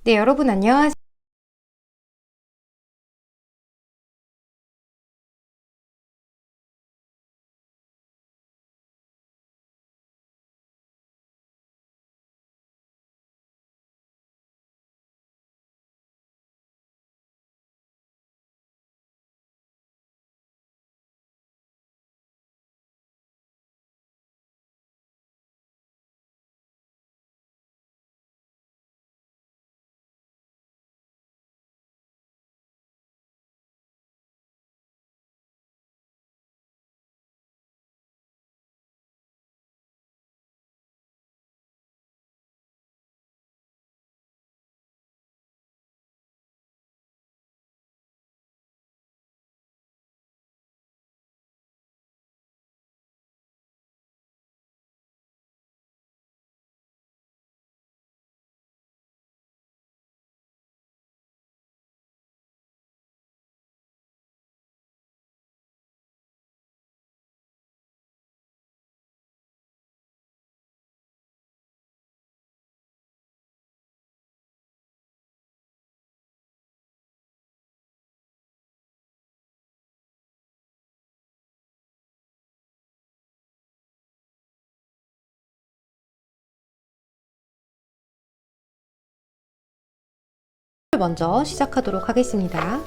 네, 여러분 안녕하세요. 먼저 시작하도록 하겠습니다.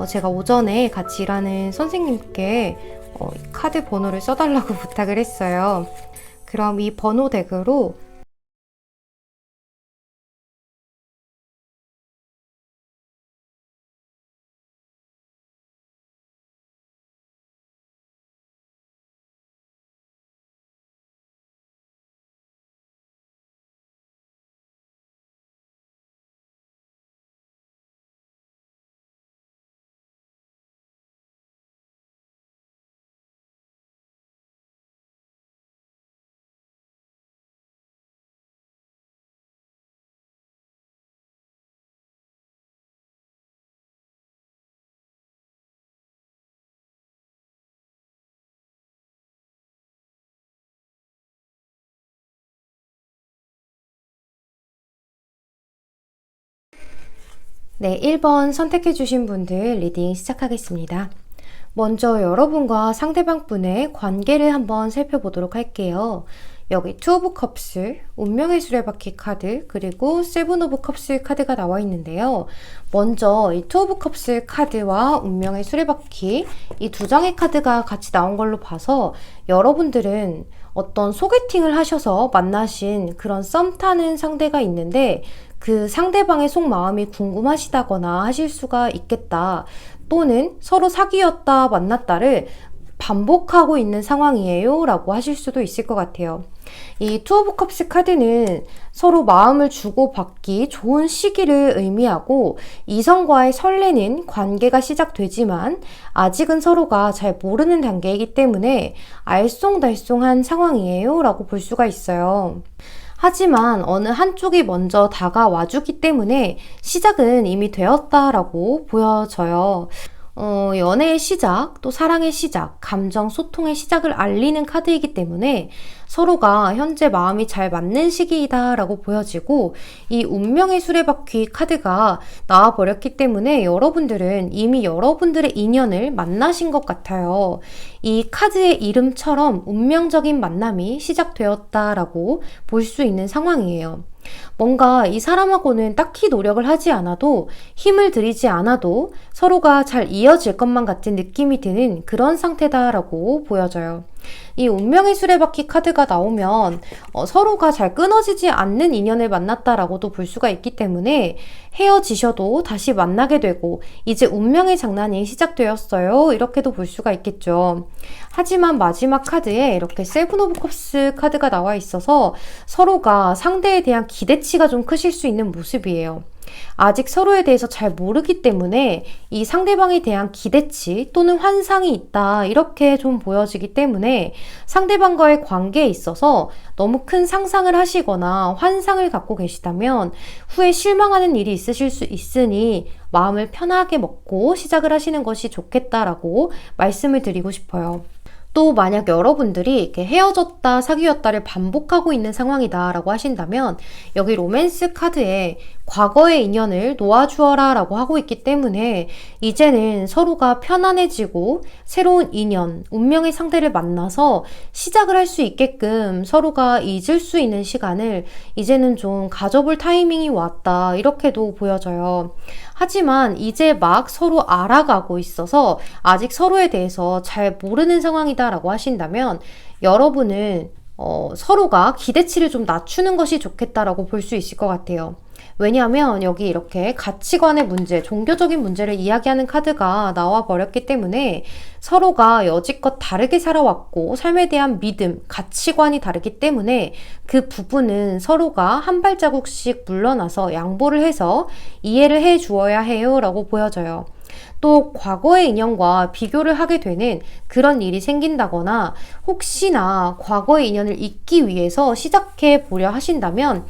제가 오전에 같이 일하는 선생님께 카드 번호를 써달라고 부탁을 했어요. 그럼 이 번호 덱으로 네, 1번 선택해 주신 분들 리딩 시작하겠습니다. 먼저 여러분과 상대방 분의 관계를 한번 살펴보도록 할게요. 여기 투 오브 컵스, 운명의 수레바퀴 카드, 그리고 세븐 오브 컵스 카드가 나와 있는데요. 먼저 이 투 오브 컵스 카드와 운명의 수레바퀴 이 두 장의 카드가 같이 나온 걸로 봐서 여러분들은 어떤 소개팅을 하셔서 만나신 그런 썸 타는 상대가 있는데 그 상대방의 속마음이 궁금하시다거나 하실 수가 있겠다. 또는 서로 사귀었다 만났다를 반복하고 있는 상황이에요 라고 하실 수도 있을 것 같아요. 이 투 오브 컵스 카드는 서로 마음을 주고받기 좋은 시기를 의미하고 이성과의 설레는 관계가 시작되지만 아직은 서로가 잘 모르는 단계이기 때문에 알쏭달쏭한 상황이에요 라고 볼 수가 있어요. 하지만 어느 한쪽이 먼저 다가와주기 때문에 시작은 이미 되었다라고 보여져요. 연애의 시작, 또 사랑의 시작, 감정 소통의 시작을 알리는 카드이기 때문에 서로가 현재 마음이 잘 맞는 시기이다 라고 보여지고 이 운명의 수레바퀴 카드가 나와버렸기 때문에 여러분들은 이미 여러분들의 인연을 만나신 것 같아요. 이 카드의 이름처럼 운명적인 만남이 시작되었다라고 볼 수 있는 상황이에요. 뭔가 이 사람하고는 딱히 노력을 하지 않아도 힘을 들이지 않아도 서로가 잘 이어질 것만 같은 느낌이 드는 그런 상태다라고 보여져요. 이 운명의 수레바퀴 카드가 나오면 서로가 잘 끊어지지 않는 인연을 만났다라고도 볼 수가 있기 때문에 헤어지셔도 다시 만나게 되고 이제 운명의 장난이 시작되었어요. 이렇게도 볼 수가 있겠죠. 하지만 마지막 카드에 이렇게 세븐 오브 컵스 카드가 나와 있어서 서로가 상대에 대한 기대치가 좀 크실 수 있는 모습이에요. 아직 서로에 대해서 잘 모르기 때문에 이 상대방에 대한 기대치 또는 환상이 있다 이렇게 좀 보여지기 때문에 상대방과의 관계에 있어서 너무 큰 상상을 하시거나 환상을 갖고 계시다면 후에 실망하는 일이 있으실 수 있으니 마음을 편하게 먹고 시작을 하시는 것이 좋겠다라고 말씀을 드리고 싶어요. 또 만약 여러분들이 이렇게 헤어졌다 사귀었다를 반복하고 있는 상황이다 라고 하신다면 여기 로맨스 카드에 과거의 인연을 놓아주어라 라고 하고 있기 때문에 이제는 서로가 편안해지고 새로운 인연, 운명의 상대를 만나서 시작을 할 수 있게끔 서로가 잊을 수 있는 시간을 이제는 좀 가져볼 타이밍이 왔다 이렇게도 보여져요. 하지만 이제 막 서로 알아가고 있어서 아직 서로에 대해서 잘 모르는 상황이다 라고 하신다면 여러분은 서로가 기대치를 좀 낮추는 것이 좋겠다라고 볼 수 있을 것 같아요. 왜냐하면 여기 이렇게 가치관의 문제, 종교적인 문제를 이야기하는 카드가 나와 버렸기 때문에 서로가 여지껏 다르게 살아왔고 삶에 대한 믿음, 가치관이 다르기 때문에 그 부분은 서로가 한 발자국씩 물러나서 양보를 해서 이해를 해 주어야 해요 라고 보여져요. 또 과거의 인연과 비교를 하게 되는 그런 일이 생긴다거나 혹시나 과거의 인연을 잊기 위해서 시작해 보려 하신다면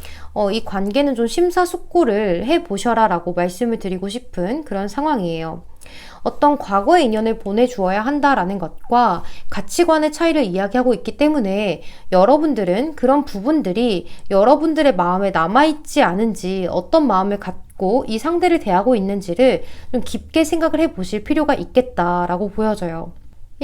이 관계는 좀 심사숙고를 해보셔라 라고 말씀을 드리고 싶은 그런 상황이에요. 어떤 과거의 인연을 보내주어야 한다라는 것과 가치관의 차이를 이야기하고 있기 때문에 여러분들은 그런 부분들이 여러분들의 마음에 남아있지 않은지 어떤 마음을 갖고 이 상대를 대하고 있는지를 좀 깊게 생각을 해보실 필요가 있겠다라고 보여져요.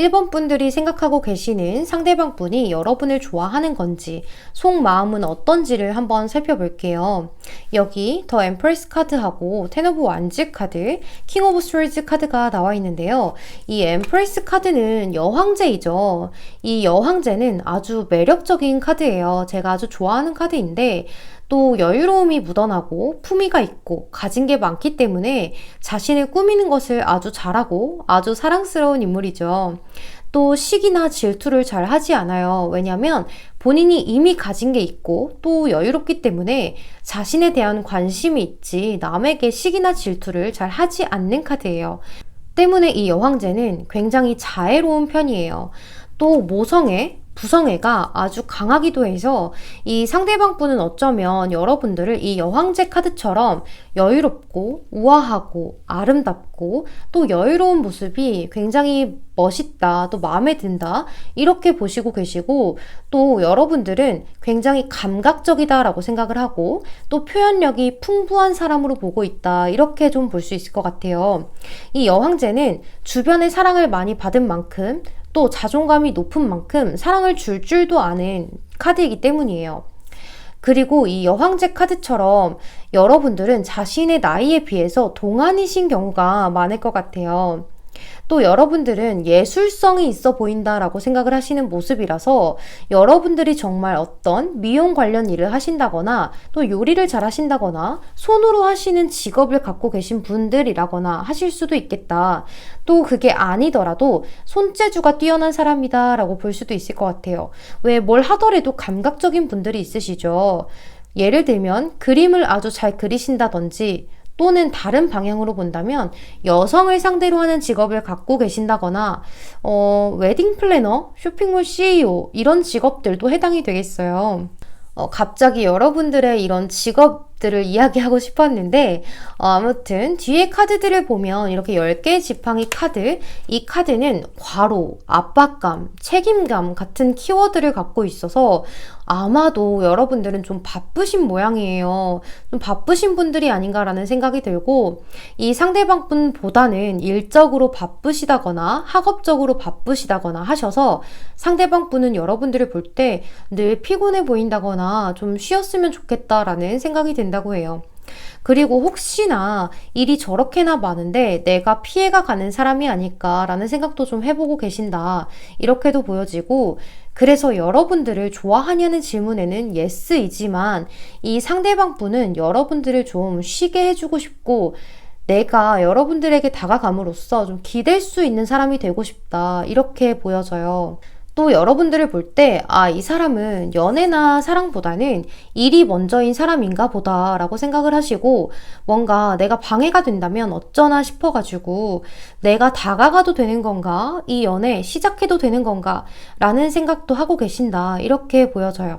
1번 분들이 생각하고 계시는 상대방 분이 여러분을 좋아하는 건지, 속마음은 어떤지를 한번 살펴볼게요. 여기 더 엠프레스 카드하고 텐 오브 완즈 카드, 킹 오브 스월드 카드가 나와 있는데요. 이 엠프레스 카드는 여황제이죠. 이 여황제는 아주 매력적인 카드예요. 제가 아주 좋아하는 카드인데 또 여유로움이 묻어나고 품위가 있고 가진 게 많기 때문에 자신을 꾸미는 것을 아주 잘하고 아주 사랑스러운 인물이죠. 또 시기나 질투를 잘 하지 않아요. 왜냐하면 본인이 이미 가진 게 있고 또 여유롭기 때문에 자신에 대한 관심이 있지 남에게 시기나 질투를 잘 하지 않는 카드예요. 때문에 이 여황제는 굉장히 자애로운 편이에요. 또 모성애, 부성애가 아주 강하기도 해서 이 상대방 분은 어쩌면 여러분들을 이 여황제 카드처럼 여유롭고 우아하고 아름답고 또 여유로운 모습이 굉장히 멋있다, 또 마음에 든다 이렇게 보시고 계시고 또 여러분들은 굉장히 감각적이다라고 생각을 하고 또 표현력이 풍부한 사람으로 보고 있다 이렇게 좀 볼 수 있을 것 같아요. 이 여황제는 주변의 사랑을 많이 받은 만큼 또 자존감이 높은 만큼 사랑을 줄 줄도 아는 카드이기 때문이에요. 그리고 이 여황제 카드처럼 여러분들은 자신의 나이에 비해서 동안이신 경우가 많을 것 같아요. 또 여러분들은 예술성이 있어 보인다라고 생각을 하시는 모습이라서 여러분들이 정말 어떤 미용 관련 일을 하신다거나 또 요리를 잘 하신다거나 손으로 하시는 직업을 갖고 계신 분들이라거나 하실 수도 있겠다. 또 그게 아니더라도 손재주가 뛰어난 사람이다 라고 볼 수도 있을 것 같아요. 왜 뭘 하더라도 감각적인 분들이 있으시죠. 예를 들면 그림을 아주 잘 그리신다든지 또는 다른 방향으로 본다면 여성을 상대로 하는 직업을 갖고 계신다거나 웨딩 플래너, 쇼핑몰 CEO 이런 직업들도 해당이 되겠어요. 갑자기 여러분들의 이런 직업들을 이야기하고 싶었는데 아무튼 뒤에 카드들을 보면 이렇게 10개의 지팡이 카드, 이 카드는 과로, 압박감, 책임감 같은 키워드를 갖고 있어서 아마도 여러분들은 좀 바쁘신 모양이에요. 좀 바쁘신 분들이 아닌가라는 생각이 들고 이 상대방 분보다는 일적으로 바쁘시다거나 학업적으로 바쁘시다거나 하셔서 상대방 분은 여러분들을 볼 때 늘 피곤해 보인다거나 좀 쉬었으면 좋겠다라는 생각이 든다고 해요. 그리고 혹시나 일이 저렇게나 많은데 내가 피해가 가는 사람이 아닐까라는 생각도 좀 해보고 계신다. 이렇게도 보여지고 그래서 여러분들을 좋아하냐는 질문에는 예스이지만 이 상대방 분은 여러분들을 좀 쉬게 해주고 싶고 내가 여러분들에게 다가감으로써 좀 기댈 수 있는 사람이 되고 싶다. 이렇게 보여져요. 또 여러분들을 볼 때, 이 사람은 연애나 사랑보다는 일이 먼저인 사람인가 보다 라고 생각을 하시고 뭔가 내가 방해가 된다면 어쩌나 싶어가지고 내가 다가가도 되는 건가? 이 연애 시작해도 되는 건가? 라는 생각도 하고 계신다. 이렇게 보여져요.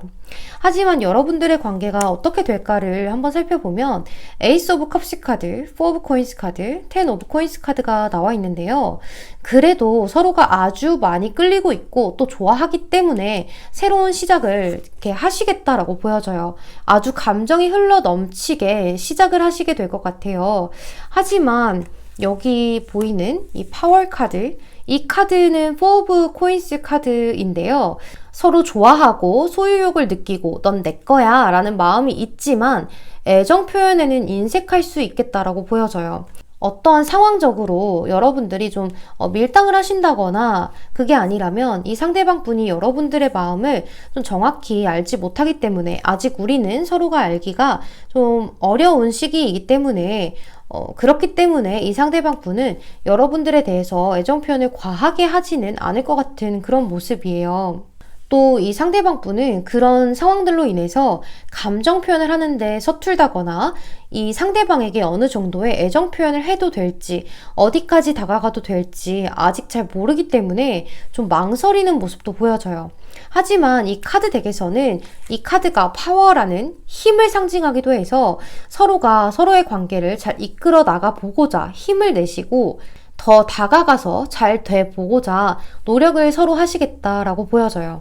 하지만 여러분들의 관계가 어떻게 될까를 한번 살펴보면 에이스 오브 컵스 카드, 4 오브 코인스 카드, 10 오브 코인스 카드가 나와 있는데요. 그래도 서로가 아주 많이 끌리고 있고 또 좋아하기 때문에 새로운 시작을 이렇게 하시겠다라고 보여져요. 아주 감정이 흘러 넘치게 시작을 하시게 될 것 같아요. 하지만 여기 보이는 이 파워 카드, 이 카드는 4 오브 코인스 카드인데요. 서로 좋아하고 소유욕을 느끼고 넌 내 거야 라는 마음이 있지만 애정 표현에는 인색할 수 있겠다라고 보여져요. 어떠한 상황적으로 여러분들이 좀 밀당을 하신다거나 그게 아니라면 이 상대방 분이 여러분들의 마음을 좀 정확히 알지 못하기 때문에 아직 우리는 서로가 알기가 좀 어려운 시기이기 때문에 그렇기 때문에 이 상대방 분은 여러분들에 대해서 애정 표현을 과하게 하지는 않을 것 같은 그런 모습이에요. 또 이 상대방 분은 그런 상황들로 인해서 감정 표현을 하는데 서툴다거나 이 상대방에게 어느 정도의 애정 표현을 해도 될지 어디까지 다가가도 될지 아직 잘 모르기 때문에 좀 망설이는 모습도 보여져요. 하지만 이 카드 덱에서는 이 카드가 파워라는 힘을 상징하기도 해서 서로가 서로의 관계를 잘 이끌어 나가 보고자 힘을 내시고 더 다가가서 잘 돼 보고자 노력을 서로 하시겠다라고 보여져요.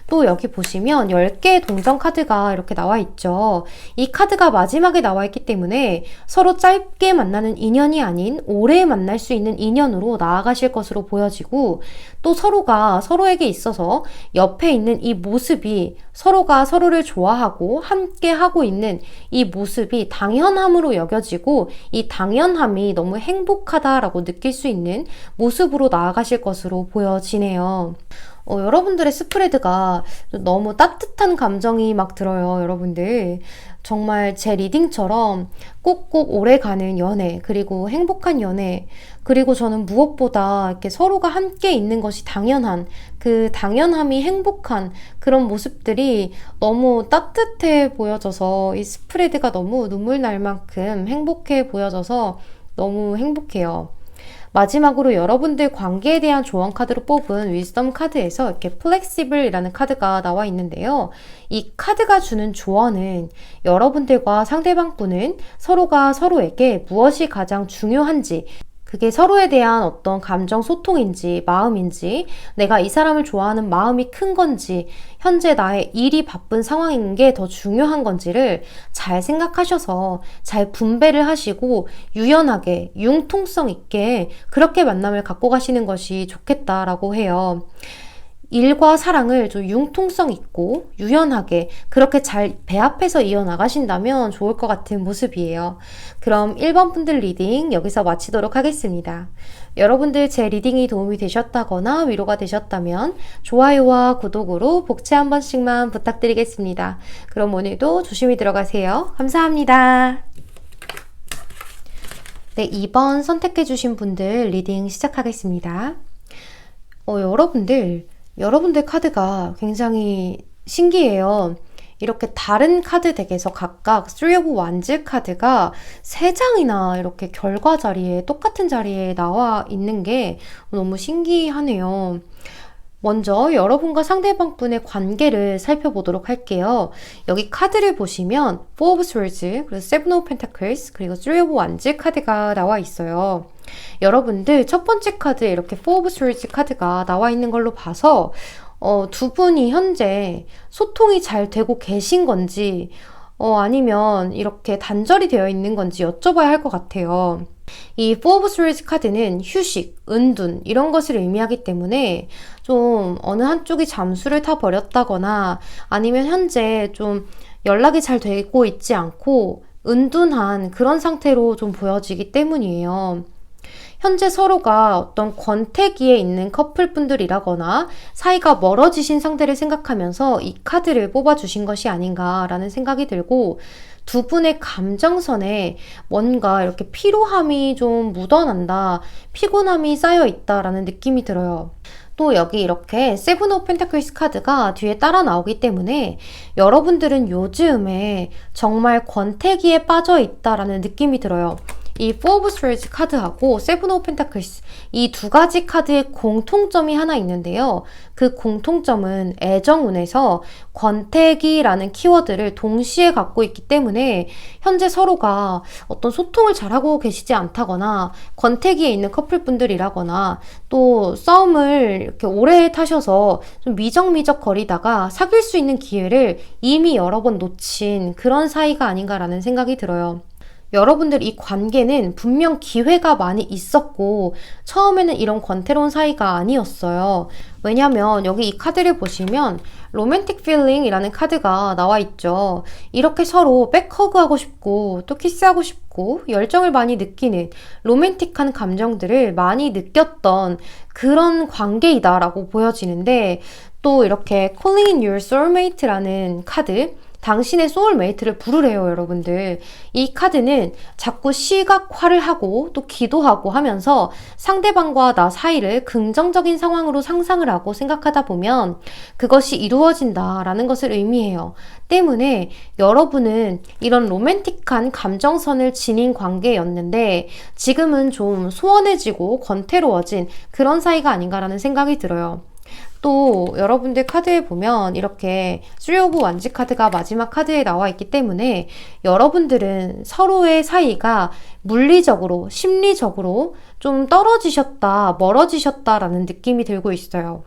또 여기 보시면 10개의 동전 카드가 이렇게 나와 있죠. 이 카드가 마지막에 나와 있기 때문에 서로 짧게 만나는 인연이 아닌 오래 만날 수 있는 인연으로 나아가실 것으로 보여지고, 또 서로가 서로에게 있어서 옆에 있는 이 모습이 서로가 서로를 좋아하고 함께 하고 있는 이 모습이 당연함으로 여겨지고, 이 당연함이 너무 행복하다라고 느낄 수 있는 모습으로 나아가실 것으로 보여지네요. 여러분들의 스프레드가 너무 따뜻한 감정이 막 들어요, 여러분들. 정말 제 리딩처럼 꼭꼭 오래가는 연애, 그리고 행복한 연애, 그리고 저는 무엇보다 이렇게 서로가 함께 있는 것이 당연한, 그 당연함이 행복한 그런 모습들이 너무 따뜻해 보여져서 이 스프레드가 너무 눈물 날 만큼 행복해 보여져서 너무 행복해요. 마지막으로 여러분들 관계에 대한 조언 카드로 뽑은 위즈덤 카드에서 이렇게 플렉시블이라는 카드가 나와 있는데요. 이 카드가 주는 조언은 여러분들과 상대방 분은 서로가 서로에게 무엇이 가장 중요한지, 그게 서로에 대한 어떤 감정 소통인지 마음인지, 내가 이 사람을 좋아하는 마음이 큰 건지, 현재 나의 일이 바쁜 상황인 게 더 중요한 건지를 잘 생각하셔서 잘 분배를 하시고 유연하게 융통성 있게 그렇게 만남을 갖고 가시는 것이 좋겠다라고 해요. 일과 사랑을 좀 융통성 있고 유연하게 그렇게 잘 배합해서 이어나가신다면 좋을 것 같은 모습이에요. 그럼 1번 분들 리딩 여기서 마치도록 하겠습니다. 여러분들 제 리딩이 도움이 되셨다거나 위로가 되셨다면 좋아요와 구독으로 복채 한 번씩만 부탁드리겠습니다. 그럼 오늘도 조심히 들어가세요. 감사합니다. 네, 2번 선택해주신 분들 리딩 시작하겠습니다. 여러분들 카드가 굉장히 신기해요. 이렇게 다른 카드 덱에서 각각 3 of Wands 카드가 3장이나 이렇게 결과 자리에 똑같은 자리에 나와 있는 게 너무 신기하네요. 먼저 여러분과 상대방 분의 관계를 살펴보도록 할게요. 여기 카드를 보시면 4 of Swords, 그리고 7 of Pentacles, 그리고 3 of Wands 카드가 나와 있어요. 여러분들 첫 번째 카드에 이렇게 4 of Swords 카드가 나와 있는 걸로 봐서 두 분이 현재 소통이 잘 되고 계신 건지 아니면 이렇게 단절이 되어 있는 건지 여쭤봐야 할 것 같아요. 이 4 of Swords 카드는 휴식, 은둔 이런 것을 의미하기 때문에 좀 어느 한쪽이 잠수를 타버렸다거나 아니면 현재 좀 연락이 잘 되고 있지 않고 은둔한 그런 상태로 좀 보여지기 때문이에요. 현재 서로가 어떤 권태기에 있는 커플분들이라거나 사이가 멀어지신 상태를 생각하면서 이 카드를 뽑아주신 것이 아닌가라는 생각이 들고, 두 분의 감정선에 뭔가 이렇게 피로함이 좀 묻어난다, 피곤함이 쌓여있다라는 느낌이 들어요. 또 여기 이렇게 7 of Pentacles 카드가 뒤에 따라 나오기 때문에 여러분들은 요즘에 정말 권태기에 빠져 있다라는 느낌이 들어요. 이 4 of Swords 카드하고 7 of Pentacles 이 두 가지 카드의 공통점이 하나 있는데요. 그 공통점은 애정운에서 권태기라는 키워드를 동시에 갖고 있기 때문에 현재 서로가 어떤 소통을 잘하고 계시지 않다거나 권태기에 있는 커플분들이라거나 또 싸움을 이렇게 오래 타셔서 좀 미적미적 거리다가 사귈 수 있는 기회를 이미 여러 번 놓친 그런 사이가 아닌가라는 생각이 들어요. 여러분들 이 관계는 분명 기회가 많이 있었고 처음에는 이런 권태로운 사이가 아니었어요. 왜냐면 여기 이 카드를 보시면 로맨틱 필링이라는 카드가 나와 있죠. 이렇게 서로 백허그하고 싶고 또 키스하고 싶고 열정을 많이 느끼는 로맨틱한 감정들을 많이 느꼈던 그런 관계이다라고 보여지는데, 또 이렇게 Calling in Your Soulmate라는 카드, 당신의 소울메이트를 부르래요, 여러분들. 이 카드는 자꾸 시각화를 하고 또 기도하고 하면서 상대방과 나 사이를 긍정적인 상황으로 상상을 하고 생각하다 보면 그것이 이루어진다라는 것을 의미해요. 때문에 여러분은 이런 로맨틱한 감정선을 지닌 관계였는데 지금은 좀 소원해지고 권태로워진 그런 사이가 아닌가라는 생각이 들어요. 또 여러분들 카드에 보면 이렇게 3 of Wands 카드가 마지막 카드에 나와 있기 때문에 여러분들은 서로의 사이가 물리적으로, 심리적으로 좀 떨어지셨다, 멀어지셨다라는 느낌이 들고 있어요.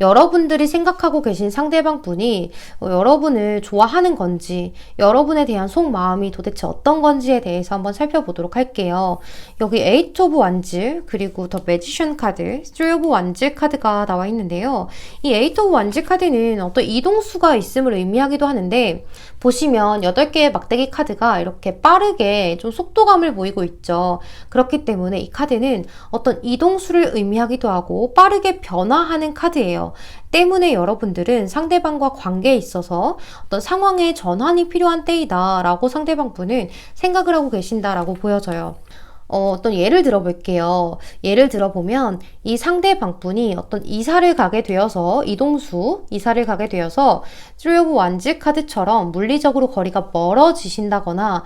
여러분들이 생각하고 계신 상대방 분이 여러분을 좋아하는 건지, 여러분에 대한 속마음이 도대체 어떤 건지에 대해서 한번 살펴보도록 할게요. 여기 에이트 오브 완즈, 그리고 더 매지션 카드, 쓰리 오브 완즈 카드가 나와 있는데요. 이 에이트 오브 완즈 카드는 어떤 이동수가 있음을 의미하기도 하는데, 보시면 8개의 막대기 카드가 이렇게 빠르게 좀 속도감을 보이고 있죠. 그렇기 때문에 이 카드는 어떤 이동수를 의미하기도 하고 빠르게 변화하는 카드예요. 때문에 여러분들은 상대방과 관계에 있어서 어떤 상황의 전환이 필요한 때이다 라고 상대방 분은 생각을 하고 계신다라고 보여져요. 어떤 예를 들어볼게요. 예를 들어보면 이 상대방 분이 어떤 이사를 가게 되어서 이사를 가게 되어서 쓰리 오브 완즈 카드처럼 물리적으로 거리가 멀어지신다거나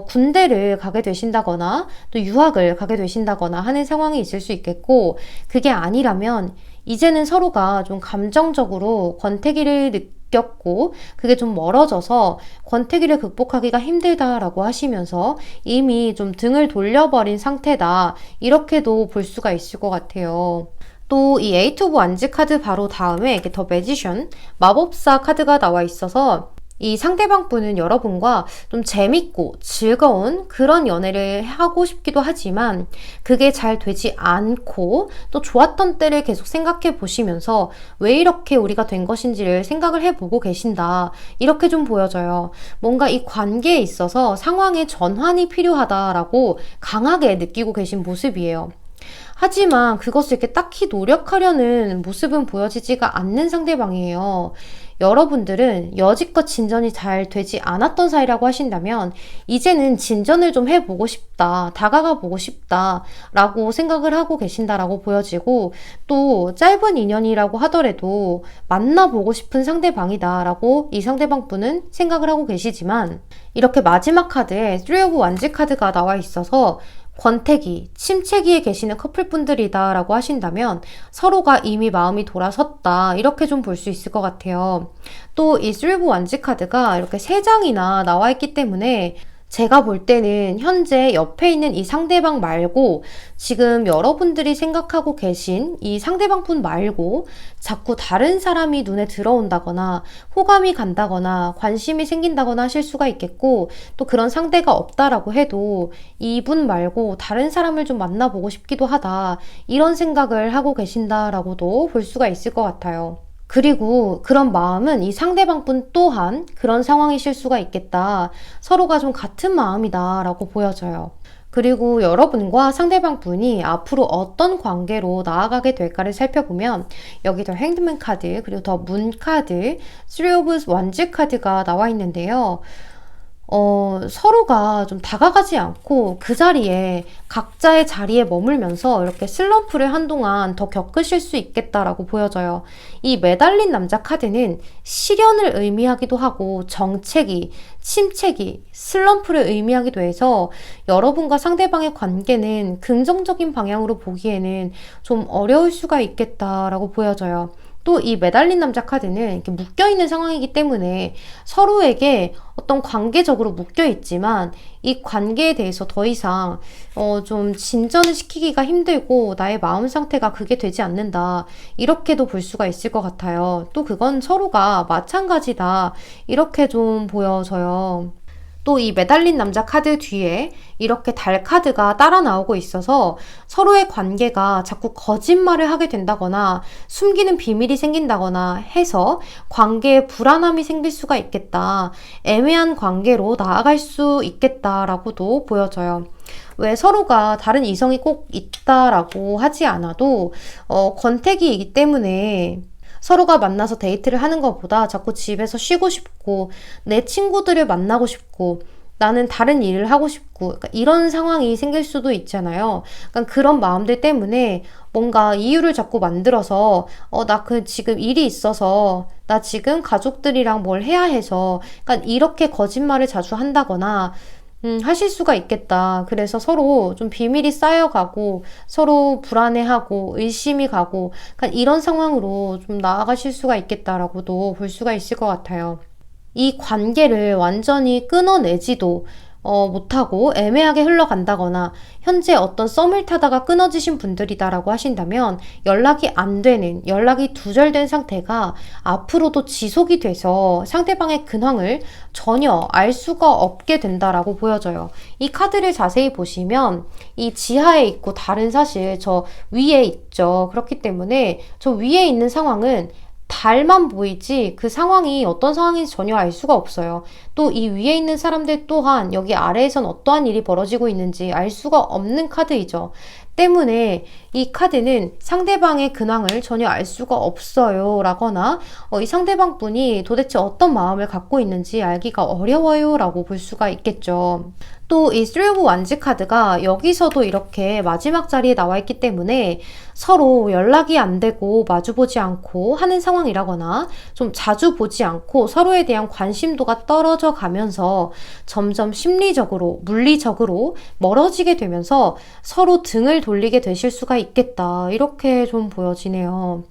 군대를 가게 되신다거나 또 유학을 가게 되신다거나 하는 상황이 있을 수 있겠고, 그게 아니라면 이제는 서로가 좀 감정적으로 권태기를 느꼈고 그게 좀 멀어져서 권태기를 극복하기가 힘들다라고 하시면서 이미 좀 등을 돌려버린 상태다, 이렇게도 볼 수가 있을 것 같아요. 또 이 에이트 오브 완즈 카드 바로 다음에 이렇게 더 매지션, 마법사 카드가 나와 있어서 이 상대방 분은 여러분과 좀 재밌고 즐거운 그런 연애를 하고 싶기도 하지만 그게 잘 되지 않고 또 좋았던 때를 계속 생각해 보시면서 왜 이렇게 우리가 된 것인지를 생각을 해보고 계신다, 이렇게 좀 보여져요. 뭔가 이 관계에 있어서 상황의 전환이 필요하다라고 강하게 느끼고 계신 모습이에요. 하지만 그것을 이렇게 딱히 노력하려는 모습은 보여지지가 않는 상대방이에요. 여러분들은 여지껏 진전이 잘 되지 않았던 사이라고 하신다면 이제는 진전을 좀 해보고 싶다, 다가가 보고 싶다 라고 생각을 하고 계신다라고 보여지고, 또 짧은 인연이라고 하더라도 만나보고 싶은 상대방이다 라고 이 상대방 분은 생각을 하고 계시지만, 이렇게 마지막 카드에 쓰리 오브 완즈 카드가 나와 있어서 권태기, 침체기에 계시는 커플분들이다 라고 하신다면 서로가 이미 마음이 돌아섰다, 이렇게 좀 볼 수 있을 것 같아요. 또 이 쓰리 오브 완즈 카드가 이렇게 3장이나 나와 있기 때문에 제가 볼 때는 현재 옆에 있는 이 상대방 말고 지금 여러분들이 생각하고 계신 이 상대방 분 말고 자꾸 다른 사람이 눈에 들어온다거나 호감이 간다거나 관심이 생긴다거나 하실 수가 있겠고, 또 그런 상대가 없다라고 해도 이분 말고 다른 사람을 좀 만나보고 싶기도 하다, 이런 생각을 하고 계신다라고도 볼 수가 있을 것 같아요. 그리고 그런 마음은 이 상대방분 또한 그런 상황이실 수가 있겠다, 서로가 좀 같은 마음이다 라고 보여져요. 그리고 여러분과 상대방 분이 앞으로 어떤 관계로 나아가게 될까를 살펴보면 여기 더 행드맨 카드, 그리고 더 문 카드, 쓰리 오브 완즈 카드가 나와 있는데요. 서로가 좀 다가가지 않고 그 자리에 각자의 자리에 머물면서 이렇게 슬럼프를 한동안 더 겪으실 수 있겠다라고 보여져요. 이 매달린 남자 카드는 시련을 의미하기도 하고 정체기, 침체기, 슬럼프를 의미하기도 해서 여러분과 상대방의 관계는 긍정적인 방향으로 보기에는 좀 어려울 수가 있겠다라고 보여져요. 또 이 매달린 남자 카드는 이렇게 묶여있는 상황이기 때문에 서로에게 어떤 관계적으로 묶여있지만 이 관계에 대해서 더 이상 좀 진전을 시키기가 힘들고 나의 마음 상태가 그게 되지 않는다, 이렇게도 볼 수가 있을 것 같아요. 또 그건 서로가 마찬가지다, 이렇게 좀 보여져요. 또 이 매달린 남자 카드 뒤에 이렇게 달 카드가 따라 나오고 있어서 서로의 관계가 자꾸 거짓말을 하게 된다거나 숨기는 비밀이 생긴다거나 해서 관계에 불안함이 생길 수가 있겠다, 애매한 관계로 나아갈 수 있겠다라고도 보여져요. 왜 서로가 다른 이성이 꼭 있다라고 하지 않아도 권태기이기 때문에 서로가 만나서 데이트를 하는 것보다 자꾸 집에서 쉬고 싶고 내 친구들을 만나고 싶고 나는 다른 일을 하고 싶고, 그러니까 이런 상황이 생길 수도 있잖아요. 그러니까 그런 마음들 때문에 뭔가 이유를 자꾸 만들어서 나 지금 일이 있어서 나 지금 가족들이랑 뭘 해야 해서, 그러니까 이렇게 거짓말을 자주 한다거나 하실 수가 있겠다. 그래서 서로 좀 비밀이 쌓여가고 서로 불안해하고 의심이 가고, 그러니까 이런 상황으로 좀 나아가실 수가 있겠다라고도 볼 수가 있을 것 같아요. 이 관계를 완전히 끊어내지도 못하고 애매하게 흘러간다거나 현재 어떤 썸을 타다가 끊어지신 분들이다라고 하신다면 연락이 안 되는, 연락이 두절된 상태가 앞으로도 지속이 돼서 상대방의 근황을 전혀 알 수가 없게 된다라고 보여져요. 이 카드를 자세히 보시면 이 지하에 있고 달은 사실 저 위에 있죠. 그렇기 때문에 저 위에 있는 상황은 달만 보이지 그 상황이 어떤 상황인지 전혀 알 수가 없어요. 또 이 위에 있는 사람들 또한 여기 아래에선 어떠한 일이 벌어지고 있는지 알 수가 없는 카드이죠. 때문에 이 카드는 상대방의 근황을 전혀 알 수가 없어요 라거나 이 상대방 분이 도대체 어떤 마음을 갖고 있는지 알기가 어려워요 라고 볼 수가 있겠죠. 또 이 Three of Wands 카드가 여기서도 이렇게 마지막 자리에 나와 있기 때문에 서로 연락이 안 되고 마주보지 않고 하는 상황이라거나 좀 자주 보지 않고 서로에 대한 관심도가 떨어져 가면서 점점 심리적으로, 물리적으로 멀어지게 되면서 서로 등을 돌리게 되실 수가 있겠다. 이렇게 좀 보여지네요.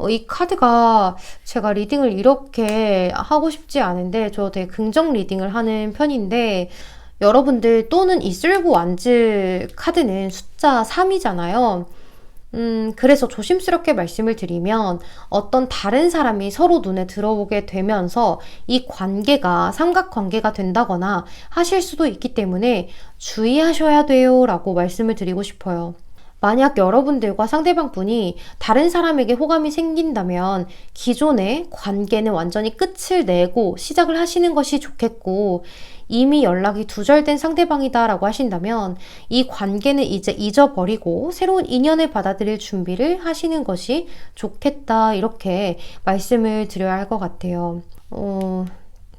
이 카드가 제가 리딩을 이렇게 하고 싶지 않은데 저 되게 긍정 리딩을 하는 편인데 여러분들 또는 이 쓸고 완즈 카드는 숫자 3이잖아요. 그래서 조심스럽게 말씀을 드리면 어떤 다른 사람이 서로 눈에 들어오게 되면서 이 관계가 삼각관계가 된다거나 하실 수도 있기 때문에 주의하셔야 돼요 라고 말씀을 드리고 싶어요. 만약 여러분들과 상대방 분이 다른 사람에게 호감이 생긴다면 기존의 관계는 완전히 끝을 내고 시작을 하시는 것이 좋겠고 이미 연락이 두절된 상대방이다 라고 하신다면 이 관계는 이제 잊어버리고 새로운 인연을 받아들일 준비를 하시는 것이 좋겠다 이렇게 말씀을 드려야 할 것 같아요.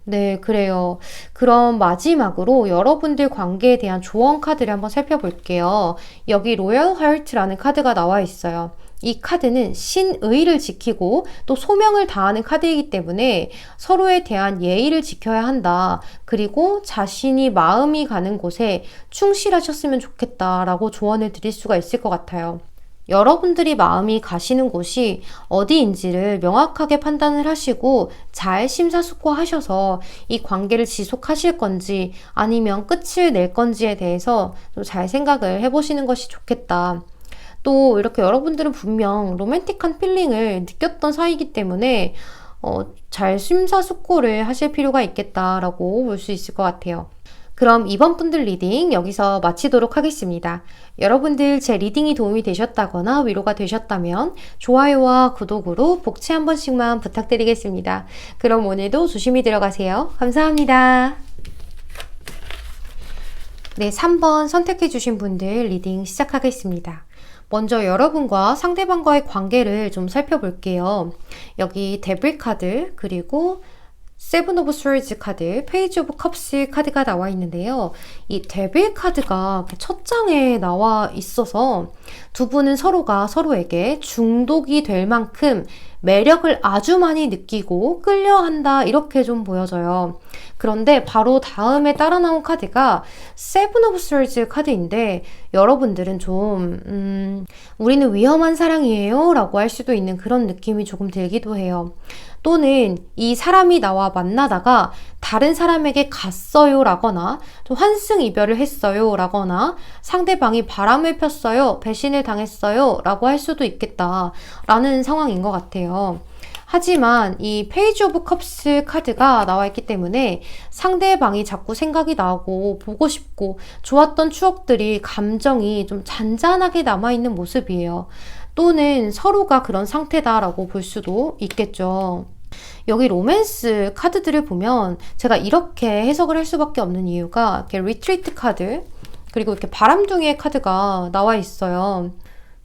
네, 그래요. 그럼 마지막으로 여러분들 관계에 대한 조언 카드를 한번 살펴볼게요. 여기 로열 하트라는 카드가 나와 있어요. 이 카드는 신의를 지키고 또 소명을 다하는 카드이기 때문에 서로에 대한 예의를 지켜야 한다. 그리고 자신이 마음이 가는 곳에 충실하셨으면 좋겠다라고 조언을 드릴 수가 있을 것 같아요. 여러분들이 마음이 가시는 곳이 어디인지를 명확하게 판단을 하시고 잘 심사숙고하셔서 이 관계를 지속하실 건지 아니면 끝을 낼 건지에 대해서 좀 잘 생각을 해보시는 것이 좋겠다. 또 이렇게 여러분들은 분명 로맨틱한 필링을 느꼈던 사이이기 때문에 잘 심사숙고를 하실 필요가 있겠다라고 볼 수 있을 것 같아요. 그럼 이번 분들 리딩 여기서 마치도록 하겠습니다. 여러분들 제 리딩이 도움이 되셨다거나 위로가 되셨다면 좋아요와 구독으로 복채 한 번씩만 부탁드리겠습니다. 그럼 오늘도 조심히 들어가세요. 감사합니다. 네, 3번 선택해 주신 분들 리딩 시작하겠습니다. 먼저 여러분과 상대방과의 관계를 좀 살펴볼게요. 여기 데빌 카드 그리고 세븐 오브 스워즈 카드, 페이지 오브 컵스 카드가 나와 있는데요. 이 데빌 카드가 첫 장에 나와 있어서 두 분은 서로가 서로에게 중독이 될 만큼 매력을 아주 많이 느끼고 끌려한다 이렇게 좀 보여져요. 그런데 바로 다음에 따라 나온 카드가 세븐 오브 스워즈 카드인데 여러분들은 좀 우리는 위험한 사랑이에요 라고 할 수도 있는 그런 느낌이 조금 들기도 해요. 또는 이 사람이 나와 만나다가 다른 사람에게 갔어요 라거나 좀 환승이별을 했어요 라거나 상대방이 바람을 폈어요, 배신을 당했어요 라고 할 수도 있겠다 라는 상황인 것 같아요. 하지만 이 페이지 오브 컵스 카드가 나와 있기 때문에 상대방이 자꾸 생각이 나고 보고 싶고 좋았던 추억들이 감정이 좀 잔잔하게 남아있는 모습이에요. 또는 서로가 그런 상태다라고 볼 수도 있겠죠. 여기 로맨스 카드들을 보면 제가 이렇게 해석을 할 수밖에 없는 이유가 이렇게 리트리트 카드 그리고 이렇게 바람둥이의 카드가 나와 있어요.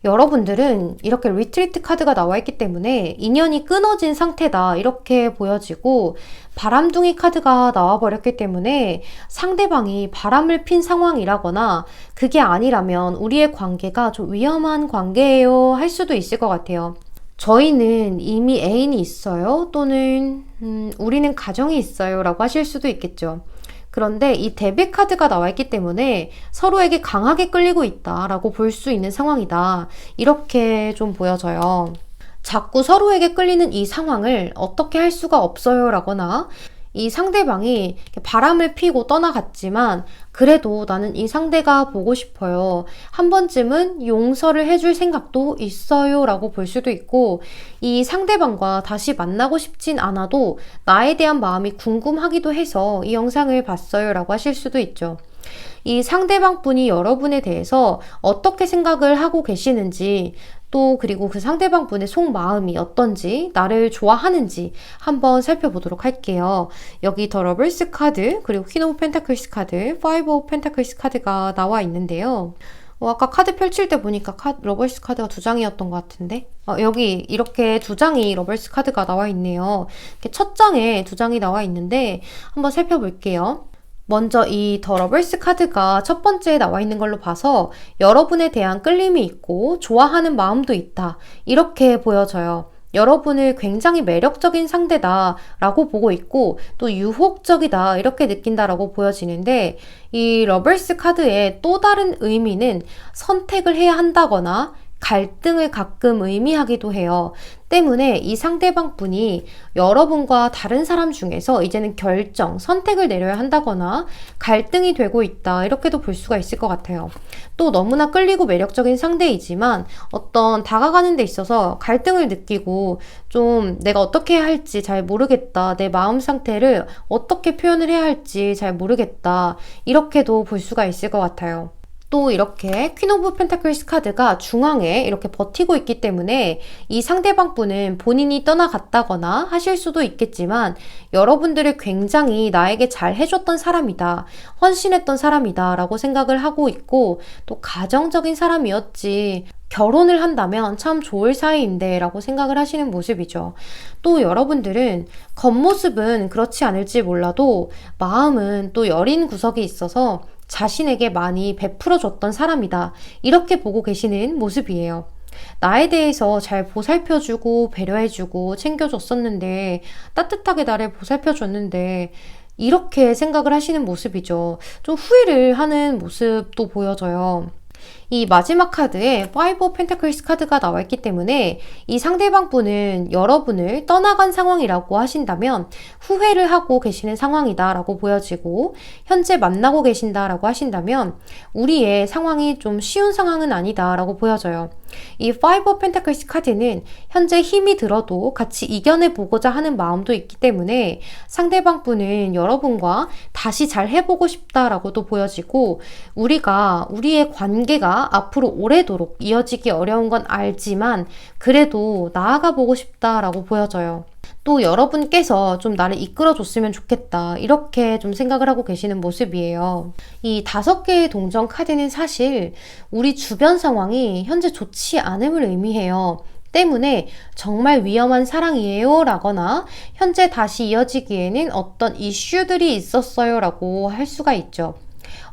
여러분들은 이렇게 리트리트 카드가 나와 있기 때문에 인연이 끊어진 상태다 이렇게 보여지고 바람둥이 카드가 나와 버렸기 때문에 상대방이 바람을 핀 상황이라거나 그게 아니라면 우리의 관계가 좀 위험한 관계예요 할 수도 있을 것 같아요. 저희는 이미 애인이 있어요 또는 우리는 가정이 있어요 라고 하실 수도 있겠죠. 그런데 이 데뷔 카드가 나와 있기 때문에 서로에게 강하게 끌리고 있다라고 볼 수 있는 상황이다. 이렇게 좀 보여져요. 자꾸 서로에게 끌리는 이 상황을 어떻게 할 수가 없어요 라거나 이 상대방이 바람을 피고 떠나갔지만 그래도 나는 이 상대가 보고 싶어요. 한 번쯤은 용서를 해줄 생각도 있어요 라고 볼 수도 있고, 이 상대방과 다시 만나고 싶진 않아도 나에 대한 마음이 궁금하기도 해서 이 영상을 봤어요 라고 하실 수도 있죠. 이 상대방 분이 여러분에 대해서 어떻게 생각을 하고 계시는지, 또 그리고 그 상대방 분의 속마음이 어떤지, 나를 좋아하는지 한번 살펴보도록 할게요. 여기 더 러블스 카드, 그리고 퀸 오브 펜타클스 카드, 파이브 오브 펜타클스 카드가 나와 있는데요. 아까 카드 펼칠 때 보니까 러블스 카드가 2장이었던 것 같은데, 여기 이렇게 2장이 러블스 카드가 나와 있네요. 이렇게 첫 장에 2장이 나와 있는데 한번 살펴볼게요. 먼저 이 더 러블스 카드가 첫 번째에 나와 있는 걸로 봐서 여러분에 대한 끌림이 있고 좋아하는 마음도 있다, 이렇게 보여져요. 여러분을 굉장히 매력적인 상대다 라고 보고 있고, 또 유혹적이다 이렇게 느낀다라고 보여지는데, 이 러블스 카드의 또 다른 의미는 선택을 해야 한다거나 갈등을 가끔 의미하기도 해요. 때문에 이 상대방 분이 여러분과 다른 사람 중에서 이제는 선택을 내려야 한다거나 갈등이 되고 있다, 이렇게도 볼 수가 있을 것 같아요. 또 너무나 끌리고 매력적인 상대이지만 어떤 다가가는 데 있어서 갈등을 느끼고 좀 내가 어떻게 해야 할지 잘 모르겠다, 내 마음 상태를 어떻게 표현을 해야 할지 잘 모르겠다, 이렇게도 볼 수가 있을 것 같아요. 또 이렇게 퀸 오브 펜타클스 카드가 중앙에 이렇게 버티고 있기 때문에 이 상대방 분은 본인이 떠나갔다거나 하실 수도 있겠지만 여러분들을 굉장히 나에게 잘 해줬던 사람이다, 헌신했던 사람이다 라고 생각을 하고 있고, 또 가정적인 사람이었지, 결혼을 한다면 참 좋을 사이인데 라고 생각을 하시는 모습이죠. 또 여러분들은 겉모습은 그렇지 않을지 몰라도 마음은 또 여린 구석이 있어서 자신에게 많이 베풀어줬던 사람이다, 이렇게 보고 계시는 모습이에요. 나에 대해서 잘 보살펴주고 배려해주고 챙겨줬었는데, 따뜻하게 나를 보살펴줬는데, 이렇게 생각을 하시는 모습이죠. 좀 후회를 하는 모습도 보여져요. 이 마지막 카드에 파이브 오브 펜타클스 카드가 나와 있기 때문에 이 상대방 분은 여러분을 떠나간 상황이라고 하신다면 후회를 하고 계시는 상황이다 라고 보여지고, 현재 만나고 계신다 라고 하신다면 우리의 상황이 좀 쉬운 상황은 아니다 라고 보여져요. 이 파이브 오브 펜타클스 카드는 현재 힘이 들어도 같이 이겨내 보고자 하는 마음도 있기 때문에 상대방 분은 여러분과 다시 잘 해보고 싶다라고도 보여지고, 우리의 관계가 앞으로 오래도록 이어지기 어려운 건 알지만 그래도 나아가 보고 싶다라고 보여져요. 또 여러분께서 좀 나를 이끌어줬으면 좋겠다, 이렇게 좀 생각을 하고 계시는 모습이에요. 이 5개의 동전 카드는 사실 우리 주변 상황이 현재 좋지 않음을 의미해요. 때문에 정말 위험한 사랑이에요 라거나 현재 다시 이어지기에는 어떤 이슈들이 있었어요 라고 할 수가 있죠.